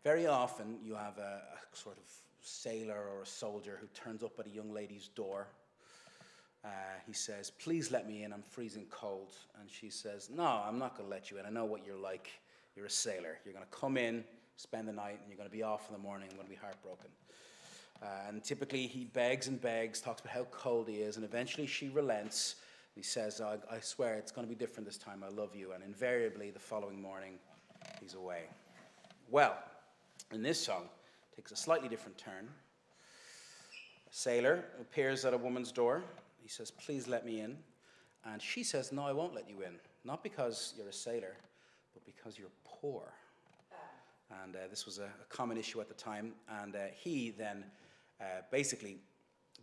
Very often you have a sort of sailor or a soldier who turns up at a young lady's door. He says, "Please let me in, I'm freezing cold." And she says, "No, I'm not going to let you in. I know what you're like. You're a sailor. You're going to come in, spend the night, and you're going to be off in the morning. I'm going to be heartbroken." And typically he begs and begs, talks about how cold he is, and eventually she relents. He says, I swear it's going to be different this time, I love you. And invariably the following morning he's away. Well, in this song, it takes a slightly different turn. A sailor appears at a woman's door. He says, "Please let me in." And she says, "No, I won't let you in. Not because you're a sailor, but because you're poor." And this was a common issue at the time. And he then basically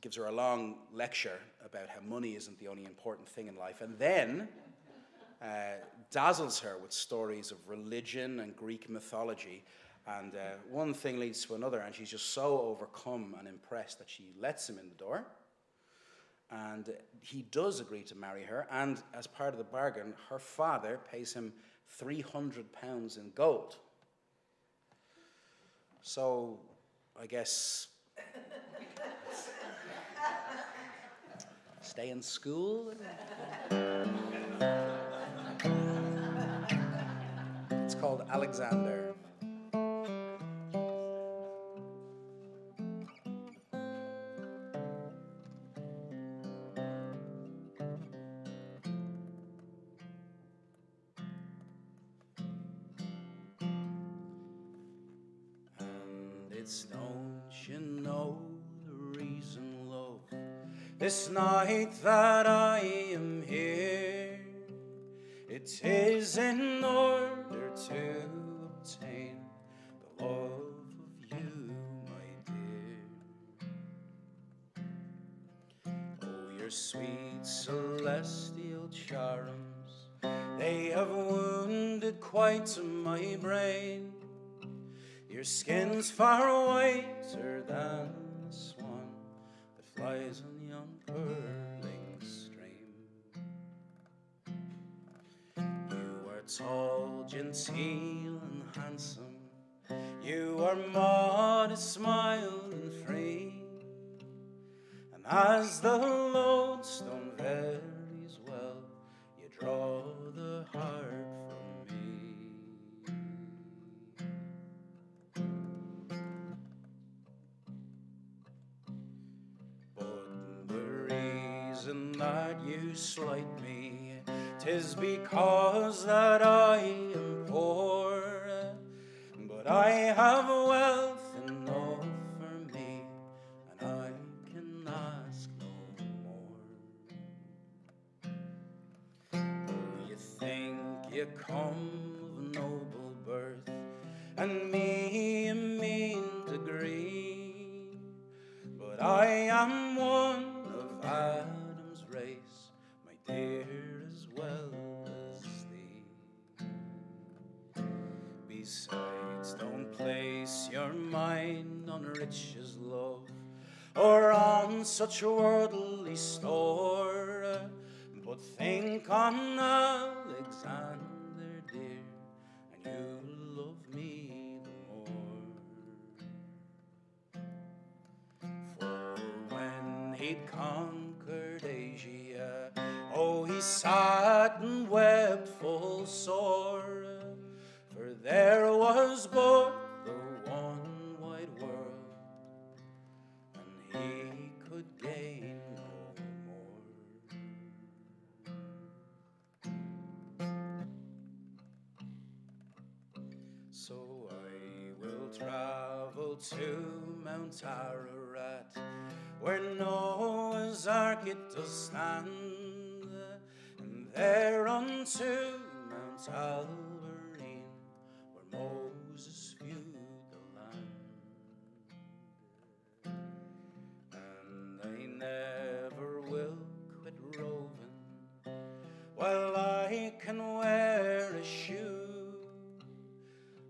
gives her a long lecture about how money isn't the only important thing in life, and then dazzles her with stories of religion and Greek mythology. And one thing leads to another, and she's just so overcome and impressed that she lets him in the door. And he does agree to marry her, and as part of the bargain, her father pays him £300 in gold. So, I guess, stay in school. It's called Alexander. Yeates, don't you know the reason, love? This night that I am here, it is in order to obtain the love of you, my dear. Oh, your sweet celestial charms, they have wounded quite my brain. Your skin's far whiter than the swan that flies on yon purling stream. You are tall, genteel, and handsome. You are modest, mild, and free. And as the lodestone varies well, you draw the heart from me. But the reason that you slight me, 'tis because that I am poor. But I have wealth enough for me, and I can ask no more. Oh, you think you come of noble birth, and me a mean degree. But I am one of Adam's race, my dear, as well as thee. Besides, don't place your mind on riches, love, or on such worldly store, but think on Alexander, dear, and you'll love me the more. For when he'd conquered Asia, oh, he sat and wept full sore, for there was but the one wide world, and he could gain no more. So I will travel to Mount Ararat, where Noah's Ark it does stand, and there unto Mount Albarine, where Moses viewed the land. And I never will quit roving while I can wear a shoe,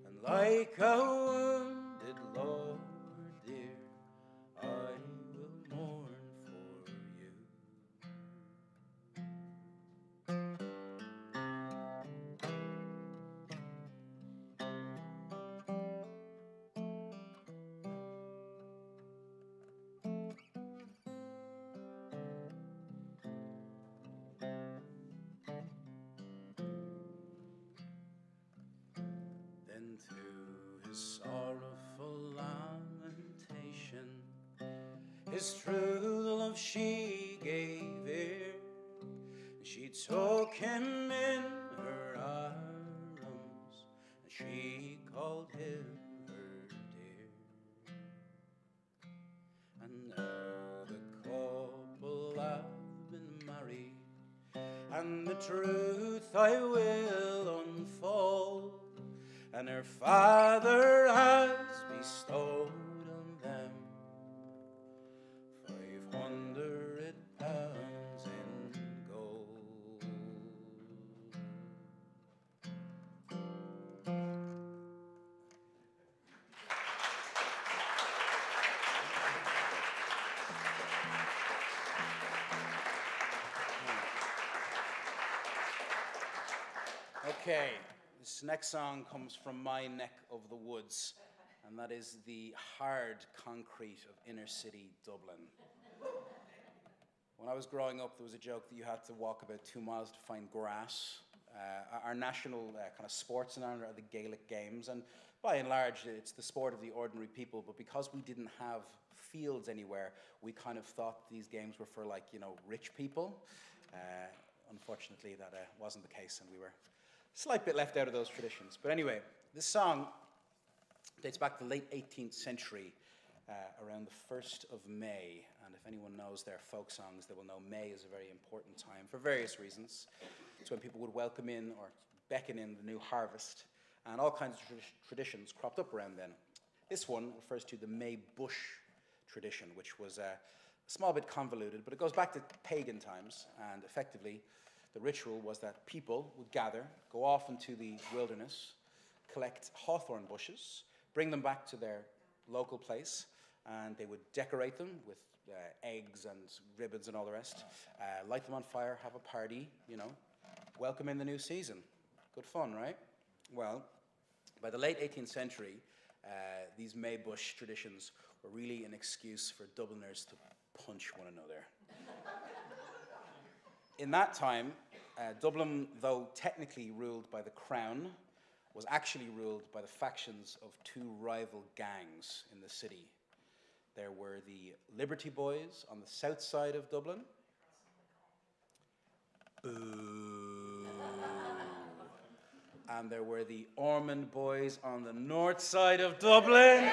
and like a wounded lover, dear, I will mourn for you. Then to his sorrowful lamentation, his true love she gave ear. She took him in her arms, and she called him her dear. And now the couple have been married, and the truth I will unfold, and her father has bestowed on them 500 pounds in gold. Okay, this next song comes from my neck of the woods, and that is the hard concrete of inner city Dublin. When I was growing up, there was a joke that you had to walk about 2 miles to find grass. Our national kind of sports in Ireland are the Gaelic games, and by and large, it's the sport of the ordinary people. But because we didn't have fields anywhere, we kind of thought these games were for, like, you know, rich people. Unfortunately, that wasn't the case, and we were a slight bit left out of those traditions. But anyway, this song dates back to the late 18th century, around the 1st of May. And if anyone knows their folk songs, they will know May is a very important time for various reasons. It's when people would welcome in or beckon in the new harvest. And all kinds of traditions cropped up around then. This one refers to the May bush tradition, which was a small bit convoluted, but it goes back to pagan times. And effectively, the ritual was that people would gather, go off into the wilderness, collect hawthorn bushes, bring them back to their local place, and they would decorate them with eggs and ribbons and all the rest, light them on fire, have a party, welcome in the new season. Good fun, right? Well, by the late 18th century, these May bush traditions were really an excuse for Dubliners to punch one another. In that time, Dublin, though technically ruled by the Crown, was actually ruled by the factions of two rival gangs in the city. There were the Liberty Boys on the south side of Dublin. Boo. And there were the Ormond Boys on the north side of Dublin.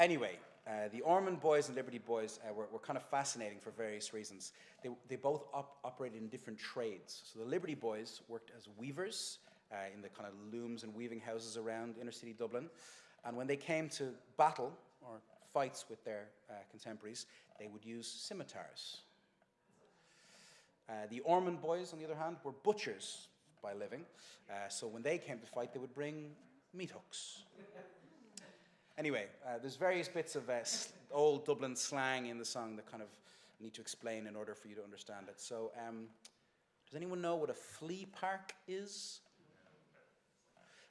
Anyway, the Ormond Boys and Liberty Boys were kind of fascinating for various reasons. They both operated in different trades. So the Liberty Boys worked as weavers in the kind of looms and weaving houses around inner city Dublin. And when they came to battle or fights with their contemporaries, they would use scimitars. The Ormond Boys, on the other hand, were butchers by living. So when they came to fight, they would bring meat hooks. Anyway, there's various bits of old Dublin slang in the song that kind of need to explain in order for you to understand it. So, does anyone know what a flea park is?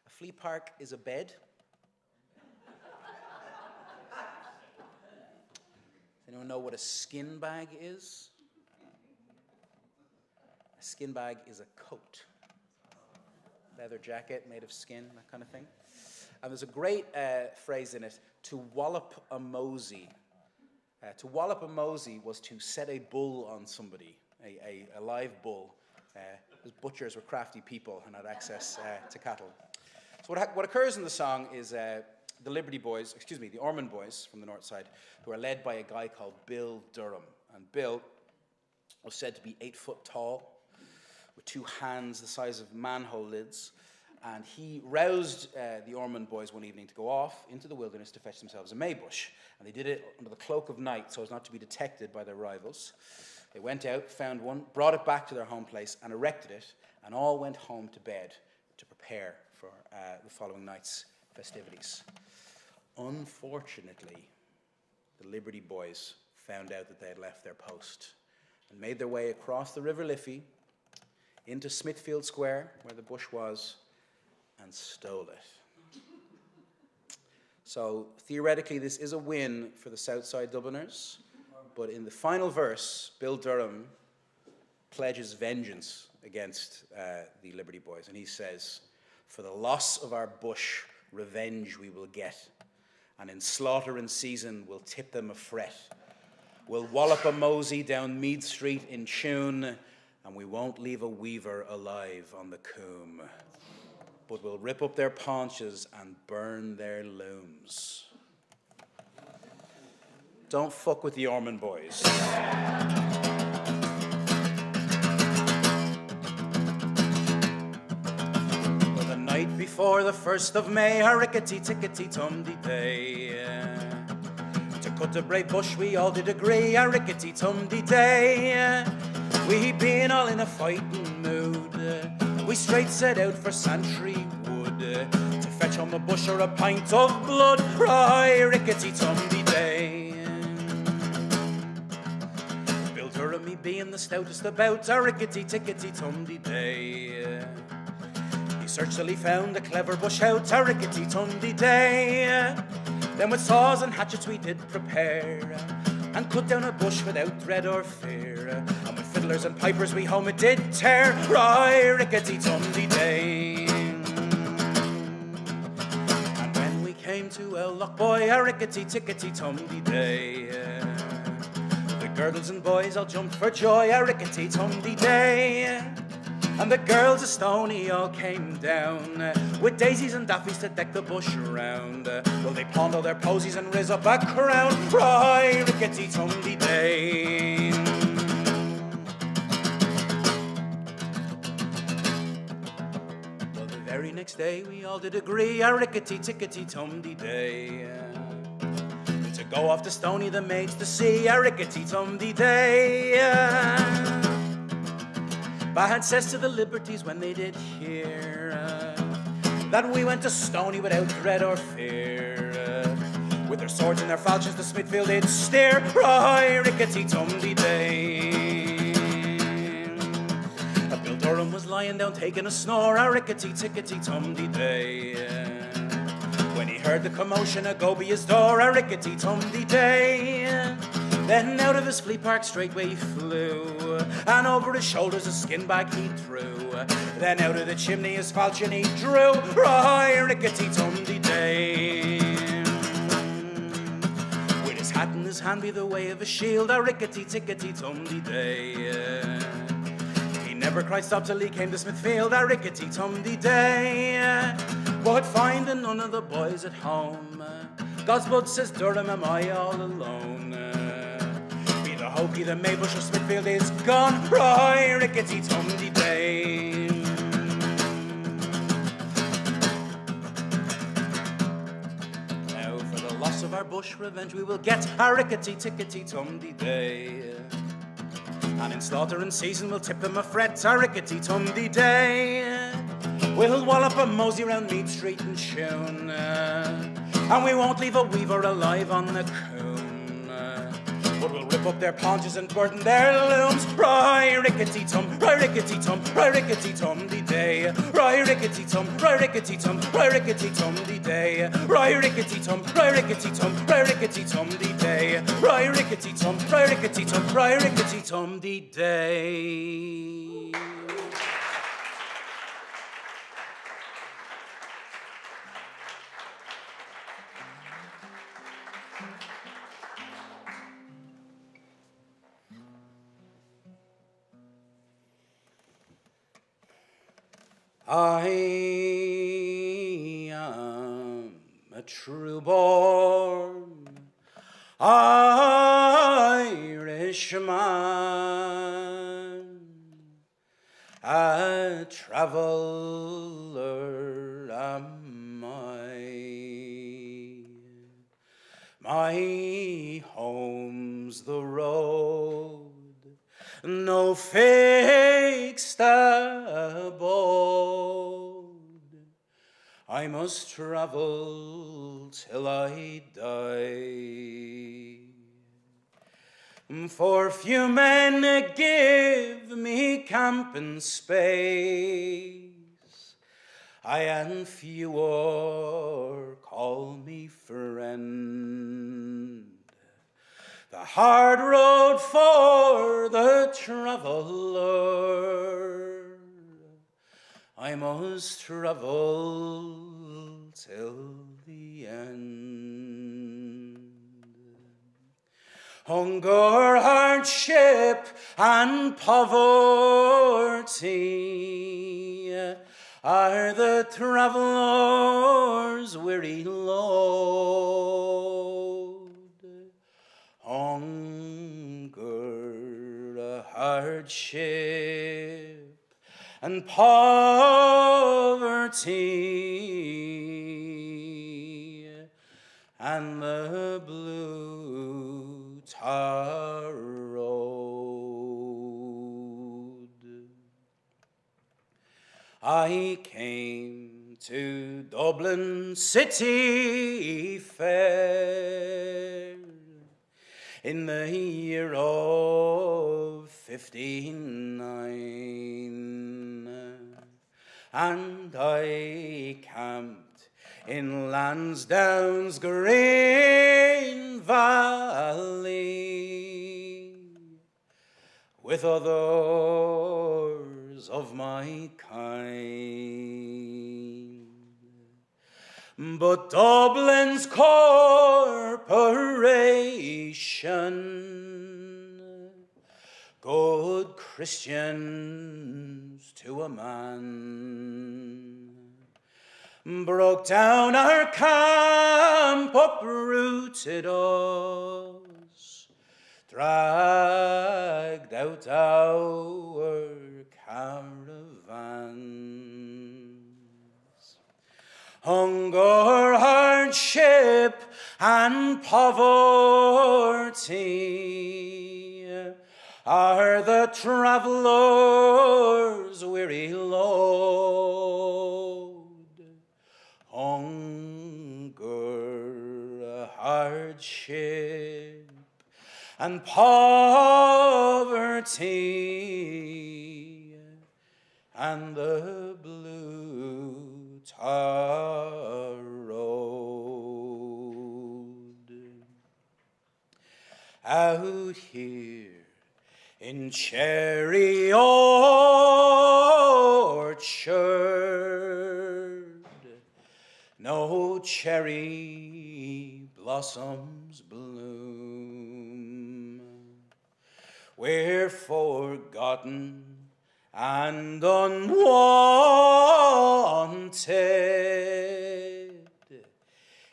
A flea park is a bed. Does anyone know what a skin bag is? A skin bag is a coat. Leather jacket made of skin, that kind of thing. And there's a great phrase in it, to wallop a mosey. To wallop a mosey was to set a bull on somebody, a live bull. Those butchers were crafty people and had access to cattle. So what occurs in the song is the Ormond Boys from the north side, who are led by a guy called Bill Durham. And Bill was said to be 8 foot tall, with 2 hands the size of manhole lids. And he roused the Ormond Boys one evening to go off into the wilderness to fetch themselves a maybush. And they did it under the cloak of night so as not to be detected by their rivals. They went out, found one, brought it back to their home place and erected it, and all went home to bed to prepare for the following night's festivities. Unfortunately, the Liberty Boys found out that they had left their post and made their way across the River Liffey into Smithfield Square, where the bush was, and stole it. So theoretically, this is a win for the Southside Dubliners, but in the final verse, Bill Durham pledges vengeance against the Liberty Boys, and he says, "For the loss of our bush, revenge we will get, and in slaughter and season we'll tip them a fret. We'll wallop a mosey down Mead Street in Tune, and we won't leave a weaver alive on the coombe. But we'll rip up their paunches and burn their looms." Don't fuck with the Ormond Boys. Well, the night before the 1st of May, a rickety-tickety-tumdy-day. To cut a brave bush we all did agree, a rickety-tumdy-day. We been all in a fighting mood. We straight set out for Santry Wood to fetch home a bush or a pint of blood. Right, rickety-tumdy-day. Bill Durham, he being the stoutest about, a rickety-tickety-tumdy-day. He searched till he found a clever bush out, a rickety-tumdy-day. Then with saws and hatchets we did prepare, and cut down a bush without dread or fear. And with fiddlers and pipers we home it did tear. Right, rickety-tumdy-day. And when we came to El Lochboy, a rickety-tickety-tumdy-day. The girdles and boys all jumped for joy, a rickety-tumdy-day. And the girls of Stony all came down with daisies and daffies to deck the bush around. Well, they pawned all their posies and riz up a crown. Right, rickety tumdy day. Well, the very next day we all did agree, a rickety tickety tumdy day, to go off to Stony the maids to see, a rickety tumdy day. Bad says to the Liberties when they did hear that we went to Stony without dread or fear. With their swords and their falchions the Smithfield did steer. Right, rickety tumdy day. Bill Durham was lying down taking a snore, a rickety tickety tumdy day. When he heard the commotion a go be his door, a rickety tumdy day. Then out of his flea park straightway he flew, and over his shoulders a skin bag he threw. Then out of the chimney his falchion he drew. Right, rickety tumdy day. With his hat in his hand be the way of a shield, a rickety tickety tumdy day. He never cried stop till he came to Smithfield, a rickety tumdy day. But finding none of the boys at home, God's blood says Durham, am I all alone? Be the Hokey, the Maybush of Smithfield is gone. Right, rickety tumdy day. Now for the loss of our bush revenge we will get, a rickety tickety tumdy day. And in slaughter and season we'll tip them a fret, a rickety tumdy day. We'll wallop a mosey round Mead Street and Shoon, and we won't leave a weaver alive on the coon. But we'll rip up their paunches and burden their looms. Right, rickety tum, right, rickety tum, right, rickety tumdy day. Right, rickety tum, right, rickety tum, right, rickety tumdy day. Right, rickety tum, right, rickety tum, right, rickety tumdy day. Right, rickety tum, right, rickety tum, right, rickety tumdy day. I am a true-born Irishman, a traveller am I. My home's the road, no fixed abode. I must travel till I die. For few men give me camp and space, and fewer call me friend. The hard road for the traveller, I must travel till the end. Hunger, hardship, and poverty are the traveller's weary load. Hunger, hardship, and poverty, and the blue tar road. I came to Dublin city fair in the year of 59, and I camped in Lansdowne's green valley with others of my kind. But Dublin's corporation, good Christians to a man. Broke down our camp, uprooted us, dragged out our caravans. Hunger, hardship, and poverty are the traveller's weary load. Hunger, hardship, and poverty, and the blue tar road. Out here in Cherry Orchard, no cherry blossoms bloom. We're forgotten and unwanted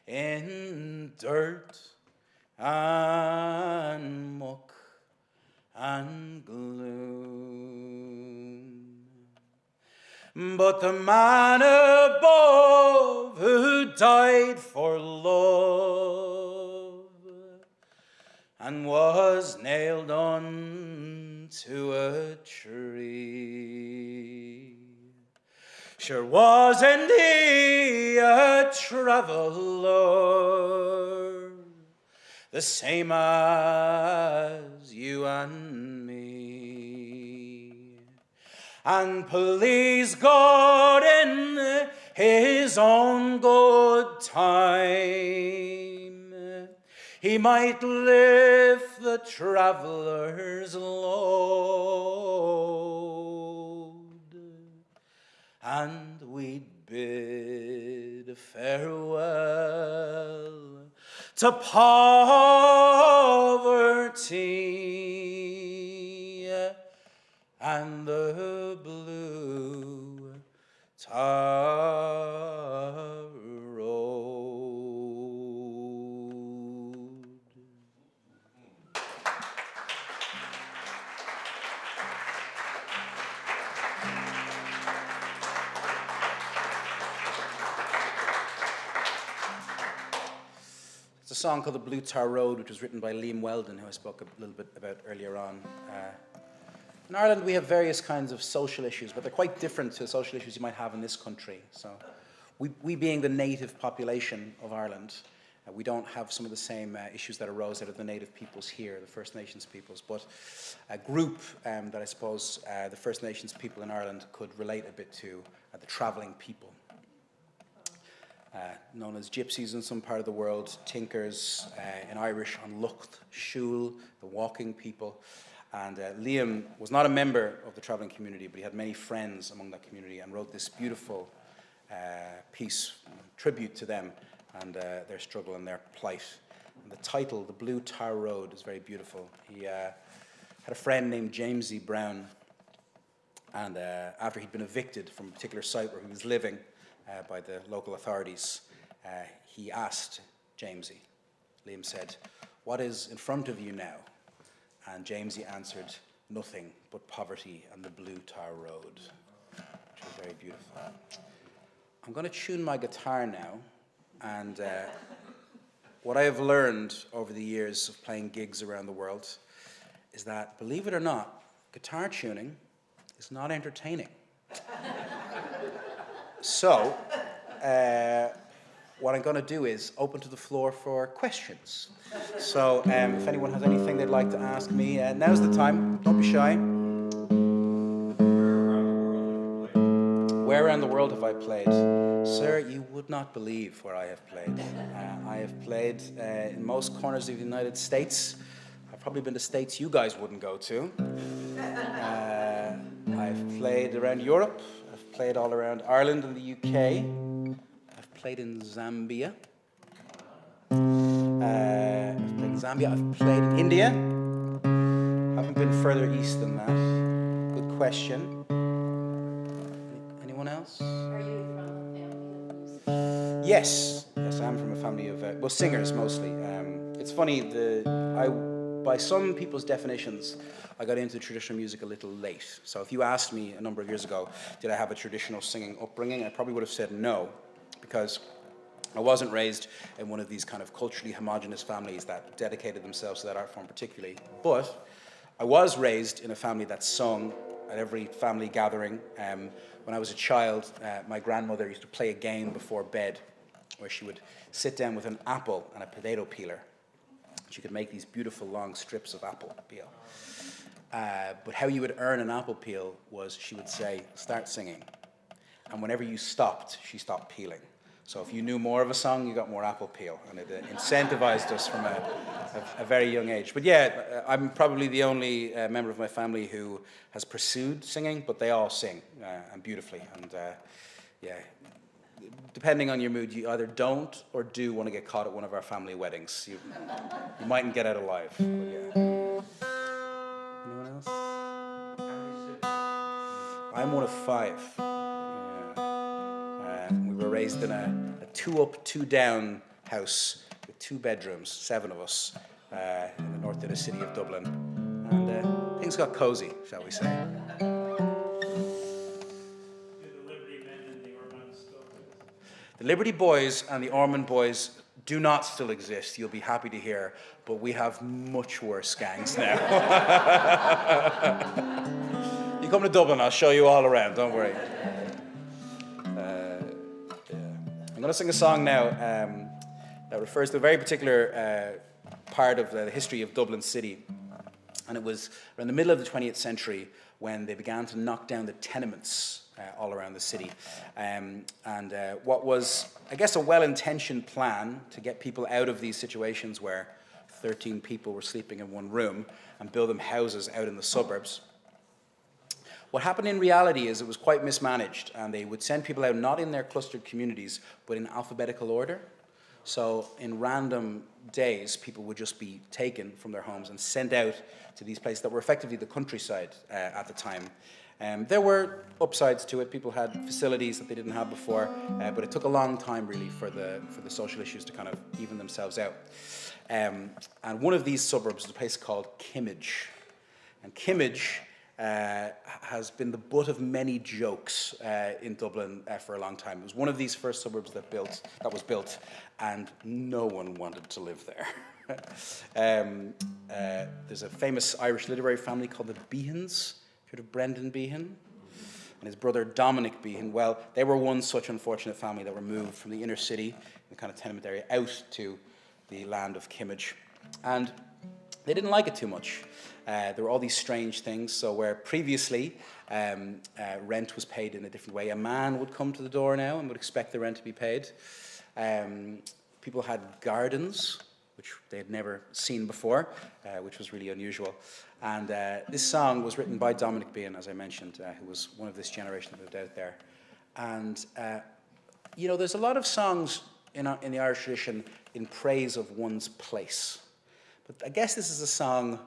in dirt and muck and gloom. But the man above who died for love and was nailed on to a tree, sure wasn't he a traveller, the same as you and me? And please God, in his own good time, he might lift the traveller's load, and we'd bid farewell to poverty and the blue tar road. It's a song called The Blue Tar Road, which was written by Liam Weldon, who I spoke a little bit about earlier on. In Ireland, we have various kinds of social issues, but they're quite different to social issues you might have in this country. So we being the native population of Ireland, we don't have some of the same issues that arose out of the native peoples here, the First Nations peoples. But a group that I suppose the First Nations people in Ireland could relate a bit to are the travelling people. Known as gypsies in some part of the world, tinkers in Irish, an lucht, shul, the walking people. And Liam was not a member of the travelling community, but he had many friends among that community and wrote this beautiful piece, tribute to them and their struggle and their plight. And the title, The Blue Tar Road, is very beautiful. He had a friend named Jamesy Brown, and after he'd been evicted from a particular site where he was living by the local authorities, he asked Jamesy. Liam said, "What is in front of you now?" And Jamesy answered, "Nothing but poverty and the blue tar road," which was very beautiful. I'm going to tune my guitar now, and what I have learned over the years of playing gigs around the world is that, believe it or not, guitar tuning is not entertaining. So, what I'm going to do is open to the floor for questions. So, if anyone has anything they'd like to ask me, now's the time. Don't be shy. Where around the world have I played? Sir, you would not believe where I have played. I have played in most corners of the United States. I've probably been to states you guys wouldn't go to. I've played around Europe. I've played all around Ireland and the UK. I've played in Zambia. I've played in India. Haven't been further east than that. question. Anyone else? Are you from a family of musicians? Yes, I'm from a family of well, singers mostly. It's funny, by some people's definitions, I got into traditional music a little late. So if you asked me a number of years ago, did I have a traditional singing upbringing, I probably would have said no, because I wasn't raised in one of these kind of culturally homogenous families that dedicated themselves to that art form particularly. But I was raised in a family that sung at every family gathering. When I was a child, my grandmother used to play a game before bed where she would sit down with an apple and a potato peeler. She could make these beautiful long strips of apple peel. But how you would earn an apple peel was she would say, start singing. And whenever you stopped, she stopped peeling. So if you knew more of a song, you got more apple peel. And it incentivized us from a very young age. But yeah, I'm probably the only member of my family who has pursued singing, but they all sing, and beautifully. And yeah, depending on your mood, you either don't or do want to get caught at one of our family weddings. You mightn't get out alive. But yeah. Anyone else? I'm one of 5. We were raised in a 2-up, 2-down house with 2 bedrooms, 7 of us, in the north inner city of Dublin. And things got cozy, shall we say. The Liberty Boys and the Ormond Boys do not still exist, you'll be happy to hear, but we have much worse gangs now. You come to Dublin, I'll show you all around, don't worry. I'm going to sing a song now that refers to a very particular part of the history of Dublin City. And it was around the middle of the 20th century when they began to knock down the tenements all around the city. And what was, I guess, a well-intentioned plan to get people out of these situations where 13 people were sleeping in one room and build them houses out in the suburbs. What happened in reality is it was quite mismanaged, and they would send people out not in their clustered communities, but in alphabetical order. So in random days, people would just be taken from their homes and sent out to these places that were effectively the countryside at the time. There were upsides to it. People had facilities that they didn't have before, but it took a long time, really, for the social issues to kind of even themselves out. And one of these suburbs is a place called Kimmage. And Kimmage has been the butt of many jokes in Dublin for a long time. It was one of these first suburbs that was built, and no one wanted to live there. There's a famous Irish literary family called the Behans. Have you heard of Brendan Behan? And his brother Dominic Behan. Well, they were one such unfortunate family that were moved from the inner city, the kind of tenement area, out to the land of Kimmage. And they didn't like it too much. There were all these strange things. So where previously rent was paid in a different way, a man would come to the door now and would expect the rent to be paid. People had gardens, which they had never seen before, which was really unusual. And this song was written by Dominic Behan, as I mentioned, who was one of this generation that lived out there. And, you know, there's a lot of songs in the Irish tradition in praise of one's place. But I guess this is a song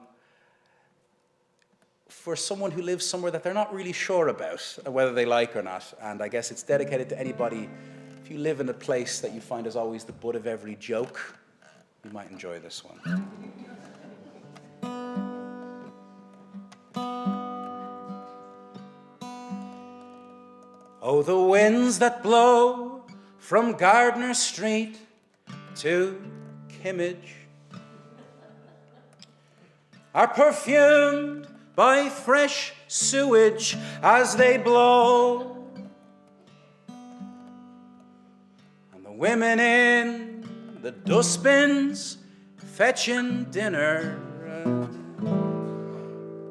for someone who lives somewhere that they're not really sure about whether they like or not. And I guess it's dedicated to anybody. If you live in a place that you find is always the butt of every joke, you might enjoy this one. Oh, the winds that blow from Gardner Street to Kimmage are perfumed by fresh sewage as they blow, and the women in the dustbins fetching dinner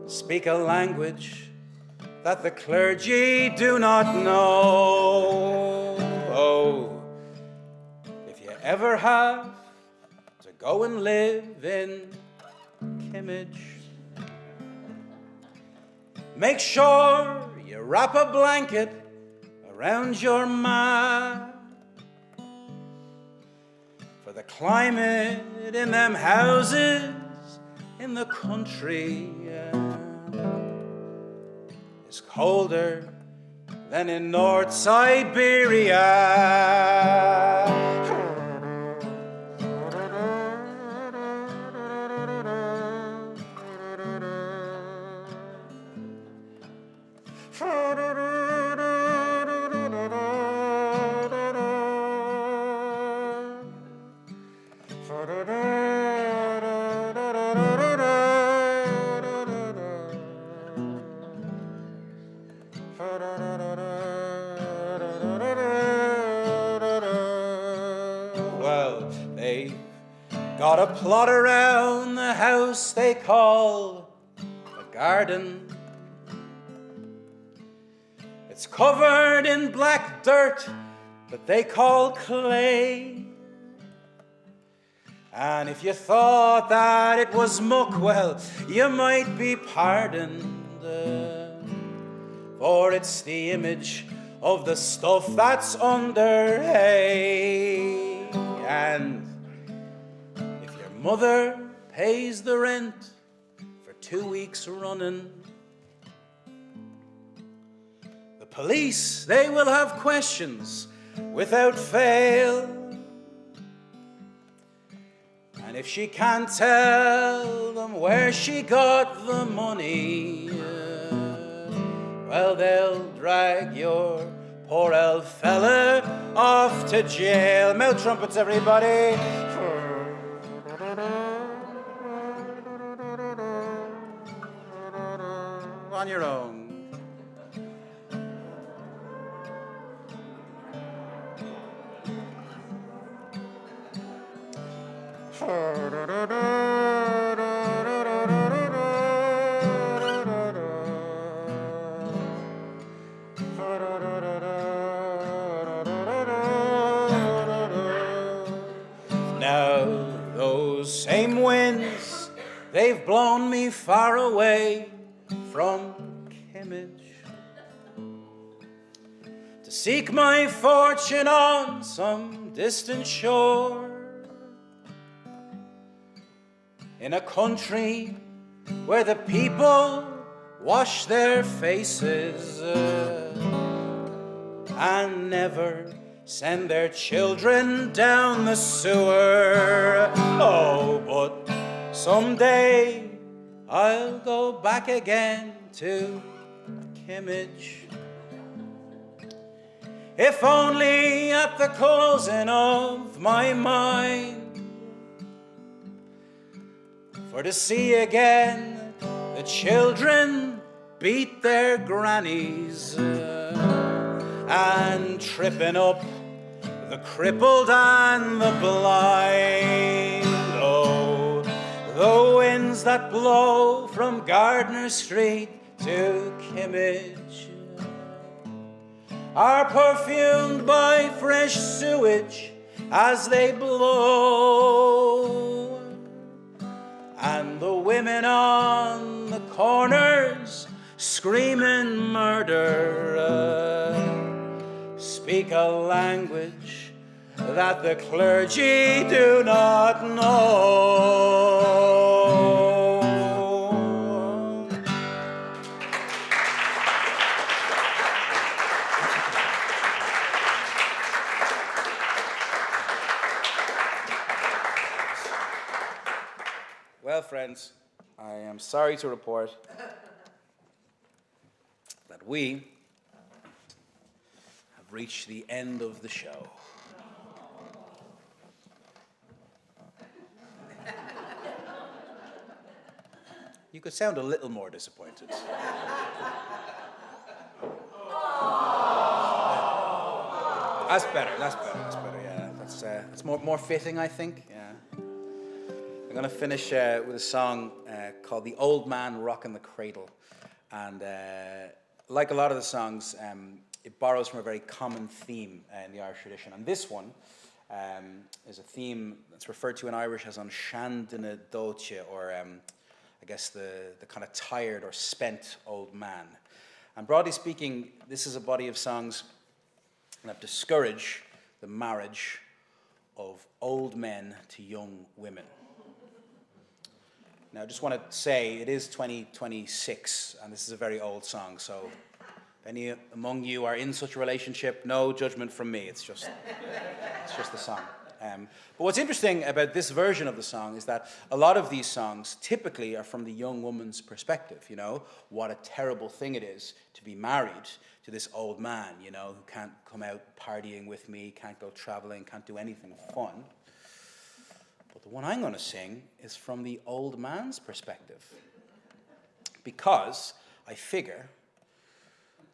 speak a language that the clergy do not know. Oh, if you ever have to go and live in Kimmage, make sure you wrap a blanket around your ma, for the climate in them houses in the country is colder than in North Siberia. Well, they got a plot around the house they call a garden. It's covered in black dirt that they call clay. And if you thought that it was muck, well, you might be pardoned. For it's the image of the stuff that's under hay. And if your mother pays the rent for 2 weeks running, the police, they will have questions without fail. And if she can't tell them where she got the money, well, they'll drag your poor old fella off to jail. Mouth trumpets, everybody. On your own. Now, those same winds, they've blown me far away from Kimmage to seek my fortune on some distant shore, in a country where the people wash their faces and never send their children down the sewer. Oh, but someday I'll go back again to Kimmage, if only at the closing of my mind, for to see again the children beat their grannies and tripping up the crippled and the blind. Oh, the winds that blow from Gardner Street to Kimmage are perfumed by fresh sewage as they blow, and the women on the corners screaming murder speak a language that the clergy do not know. Well, friends, I am sorry to report that we have reached the end of the show. You could sound a little more disappointed. That's better, yeah. That's more fitting, I think, yeah. I'm going to finish with a song called The Old Man Rockin' the Cradle. And like a lot of the songs, it borrows from a very common theme in the Irish tradition. And this one is a theme that's referred to in Irish as an shandina dóite, or I guess the kind of tired or spent old man. And broadly speaking, this is a body of songs that discourage the marriage of old men to young women. Now, I just want to say it is 2026, and this is a very old song, so if any among you are in such a relationship, no judgment from me. It's just the song. But what's interesting about this version of the song is that a lot of these songs typically are from the young woman's perspective, you know, what a terrible thing it is to be married to this old man, you know, who can't come out partying with me, can't go traveling, can't do anything fun. But the one I'm going to sing is from the old man's perspective. Because I figure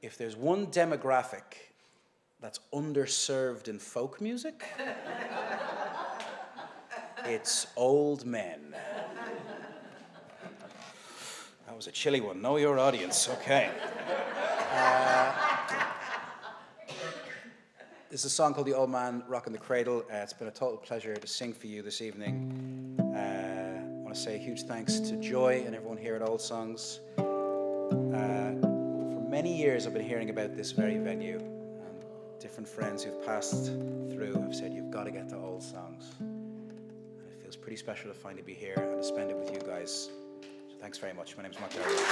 if there's one demographic that's underserved in folk music, it's old men. That was a chilly one. Know your audience. Okay. This is a song called The Old Man Rockin' the Cradle. It's been a total pleasure to sing for you this evening. I want to say a huge thanks to Joy and everyone here at Old Songs. For many years I've been hearing about this very venue, and different friends who've passed through have said, you've got to get to Old Songs. And it feels pretty special to finally be here and to spend it with you guys. So thanks very much. My name's Macdara Yeates.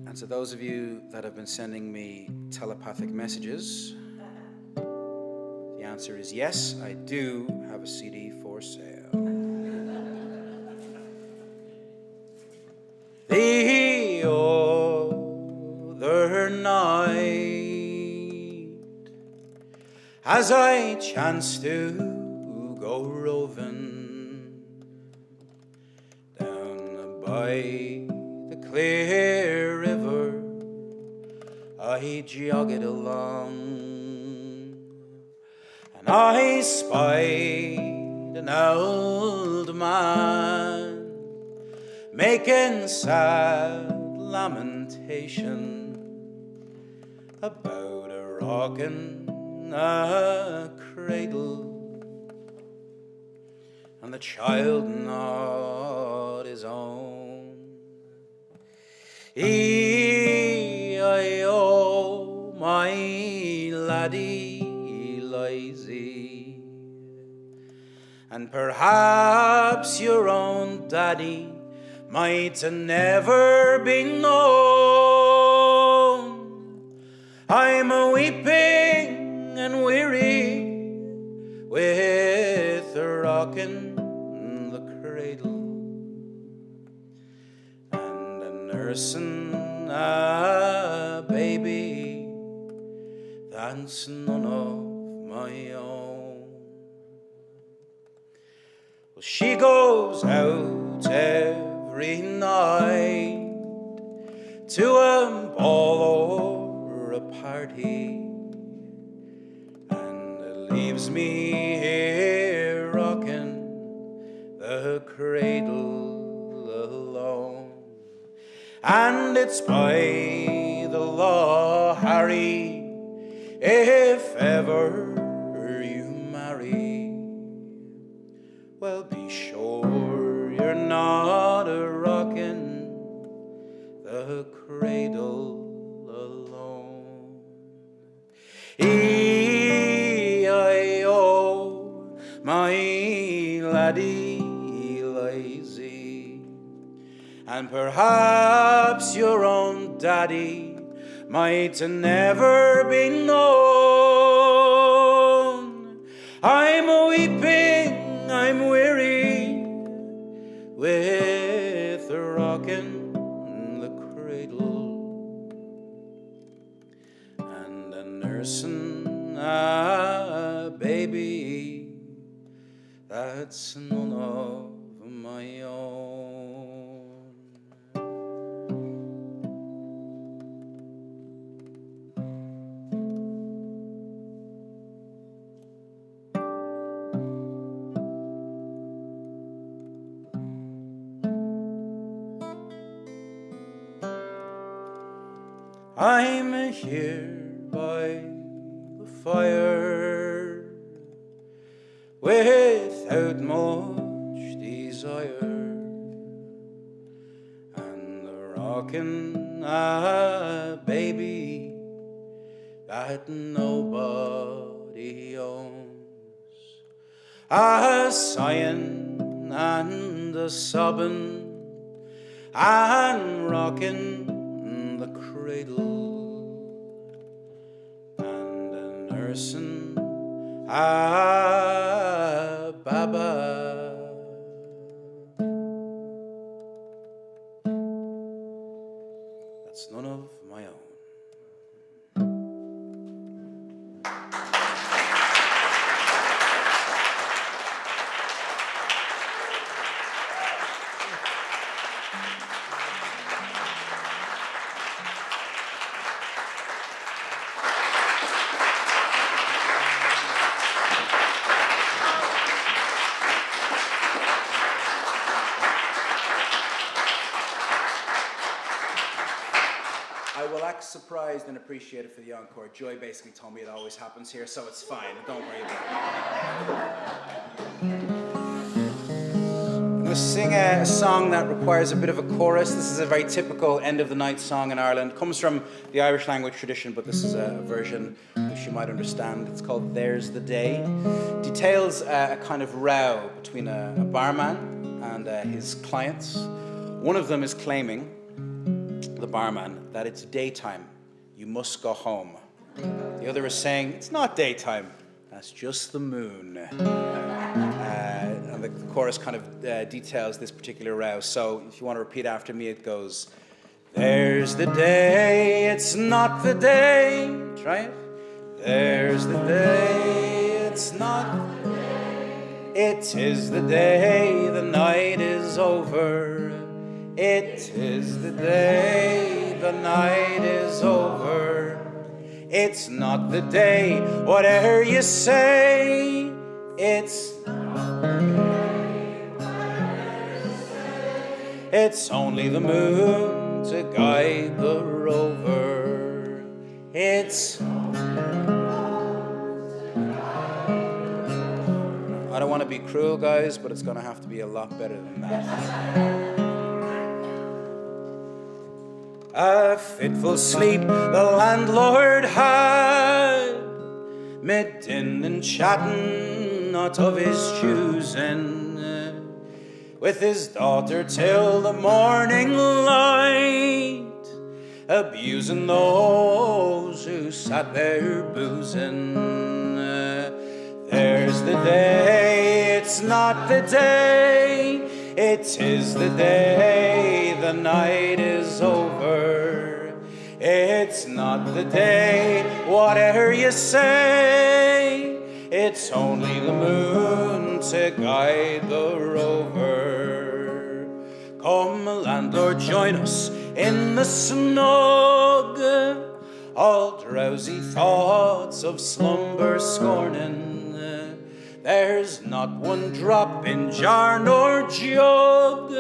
And to those of you that have been sending me telepathic messages, the answer is yes, I do have a CD for sale. The other night, as I chanced to go roving down by the clear river, I jogged along, and I spied an old man making sad lamentation about a rockin' a cradle and the child not his own. E-I-O, my laddie lazy, and perhaps your own daddy might have never been known. I'm a weeping and weary with a rockin' the cradle and a nursing a baby that's none of my own. Well, she goes out every night to a ball or a party, and it leaves me here rocking the cradle alone. And it's by the law, Harry, if ever you marry, well, be sure you're not rocking the cradle alone. E-I-O, my laddie lazy, and perhaps your own daddy might have never been known. I'm weeping, I'm weary with rocking the cradle and a nursing a baby that's none of my own. I'm here by the fire without much desire, and the rockin' a baby that nobody he owns. A sighing and a sobbing and rocking the cradle and a nursing a baba. That's none of my own. I will act surprised and appreciated for the encore. Joy basically told me it always happens here, so it's fine. Don't worry about it. I'm going to sing a song that requires a bit of a chorus. This is a very typical end of the night song in Ireland. It comes from the Irish language tradition, but this is a version which you might understand. It's called There's the Day. It details a kind of row between a barman and his clients. One of them is claiming, the barman, that it's daytime, you must go home. The other is saying, it's not daytime, that's just the moon. And the chorus kind of details this particular row. So if you want to repeat after me, it goes, there's the day, it's not the day. Try it. There's the day, it's not the day. It is the day, the night is over. It is the day, the night is over. It's not the day, whatever you say. It's not the day, whatever you say. It's only the moon to guide the rover. It's I don't want to be cruel, guys, but it's going to have to be a lot better than that. A fitful sleep the landlord had, mid din and chatting, not of his choosing, with his daughter till the morning light, abusing those who sat there boozing. There's the day, it's not the day, it is the day, the night is over. It's not the day, whatever you say, it's only the moon to guide the rover. Come, landlord, join us in the snug, all drowsy thoughts of slumber scorning. There's not one drop in jar nor jug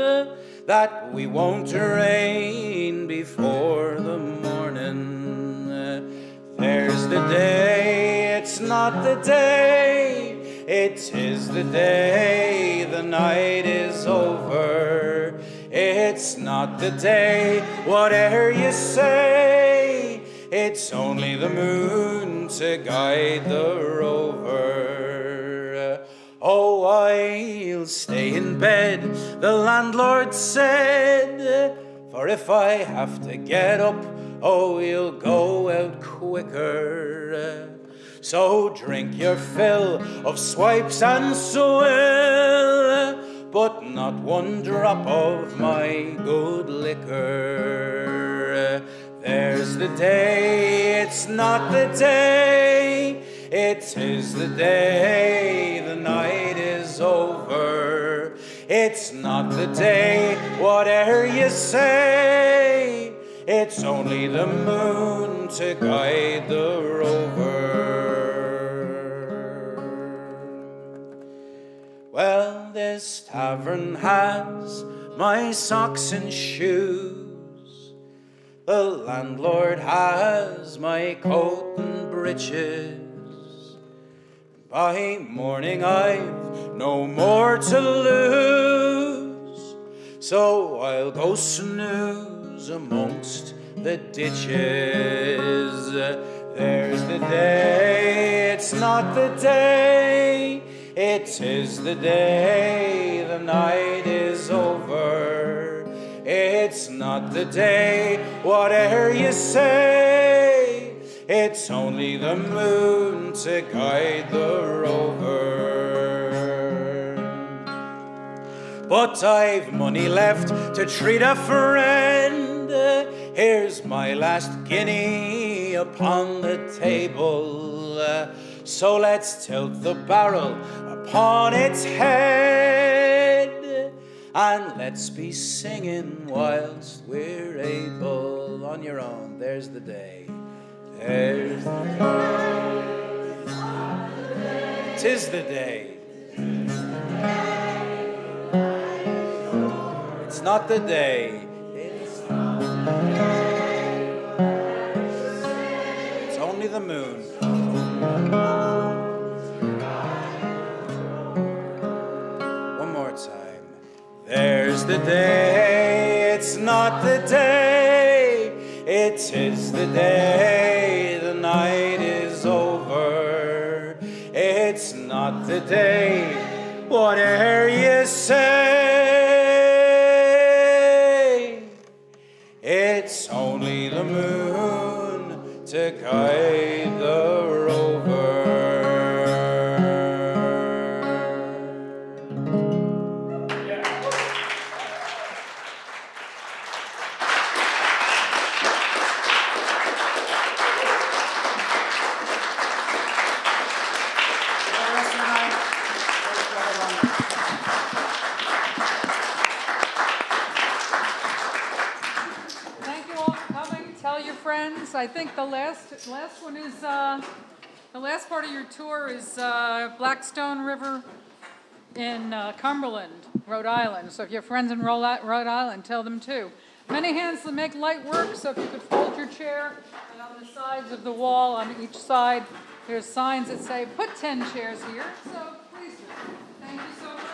that we won't drain before the morning. There's the day, it's not the day, it is the day, the night is over. It's not the day, whatever you say, it's only the moon to guide the rover. Oh, I'll stay in bed, the landlord said, for if I have to get up, oh, you'll go out quicker. So drink your fill of swipes and swill, but not one drop of my good liquor. There's the day, it's not the day, it is the day, the night is over. It's not the day, whatever you say, it's only the moon to guide the rover. Well, this tavern has my socks and shoes, the landlord has my coat and breeches. By morning I've no more to lose, so I'll go snooze amongst the ditches. There's the day, it's not the day, it is the day, the night is over. It's not the day, whatever you say, it's only the moon to guide the rover. But I've money left to treat a friend, here's my last guinea upon the table. So let's tilt the barrel upon its head, and let's be singing whilst we're able. On your own, there's the day. There's the day. 'Tis the day. It's not the day. It's only the moon. One more time. There's the day, it's not the day, it is the day, the night is over. It's not the day, whatever you say, it's only the moon to guide the rover. Thank you all for coming. Tell your friends. I think the last one is, the last part of your tour is Blackstone River in Cumberland, Rhode Island. So if you have friends in Rhode Island, tell them too. Many hands to make light work, so if you could fold your chair, and on the sides of the wall on each side, there's signs that say, put 10 chairs here. So please do. Thank you so much.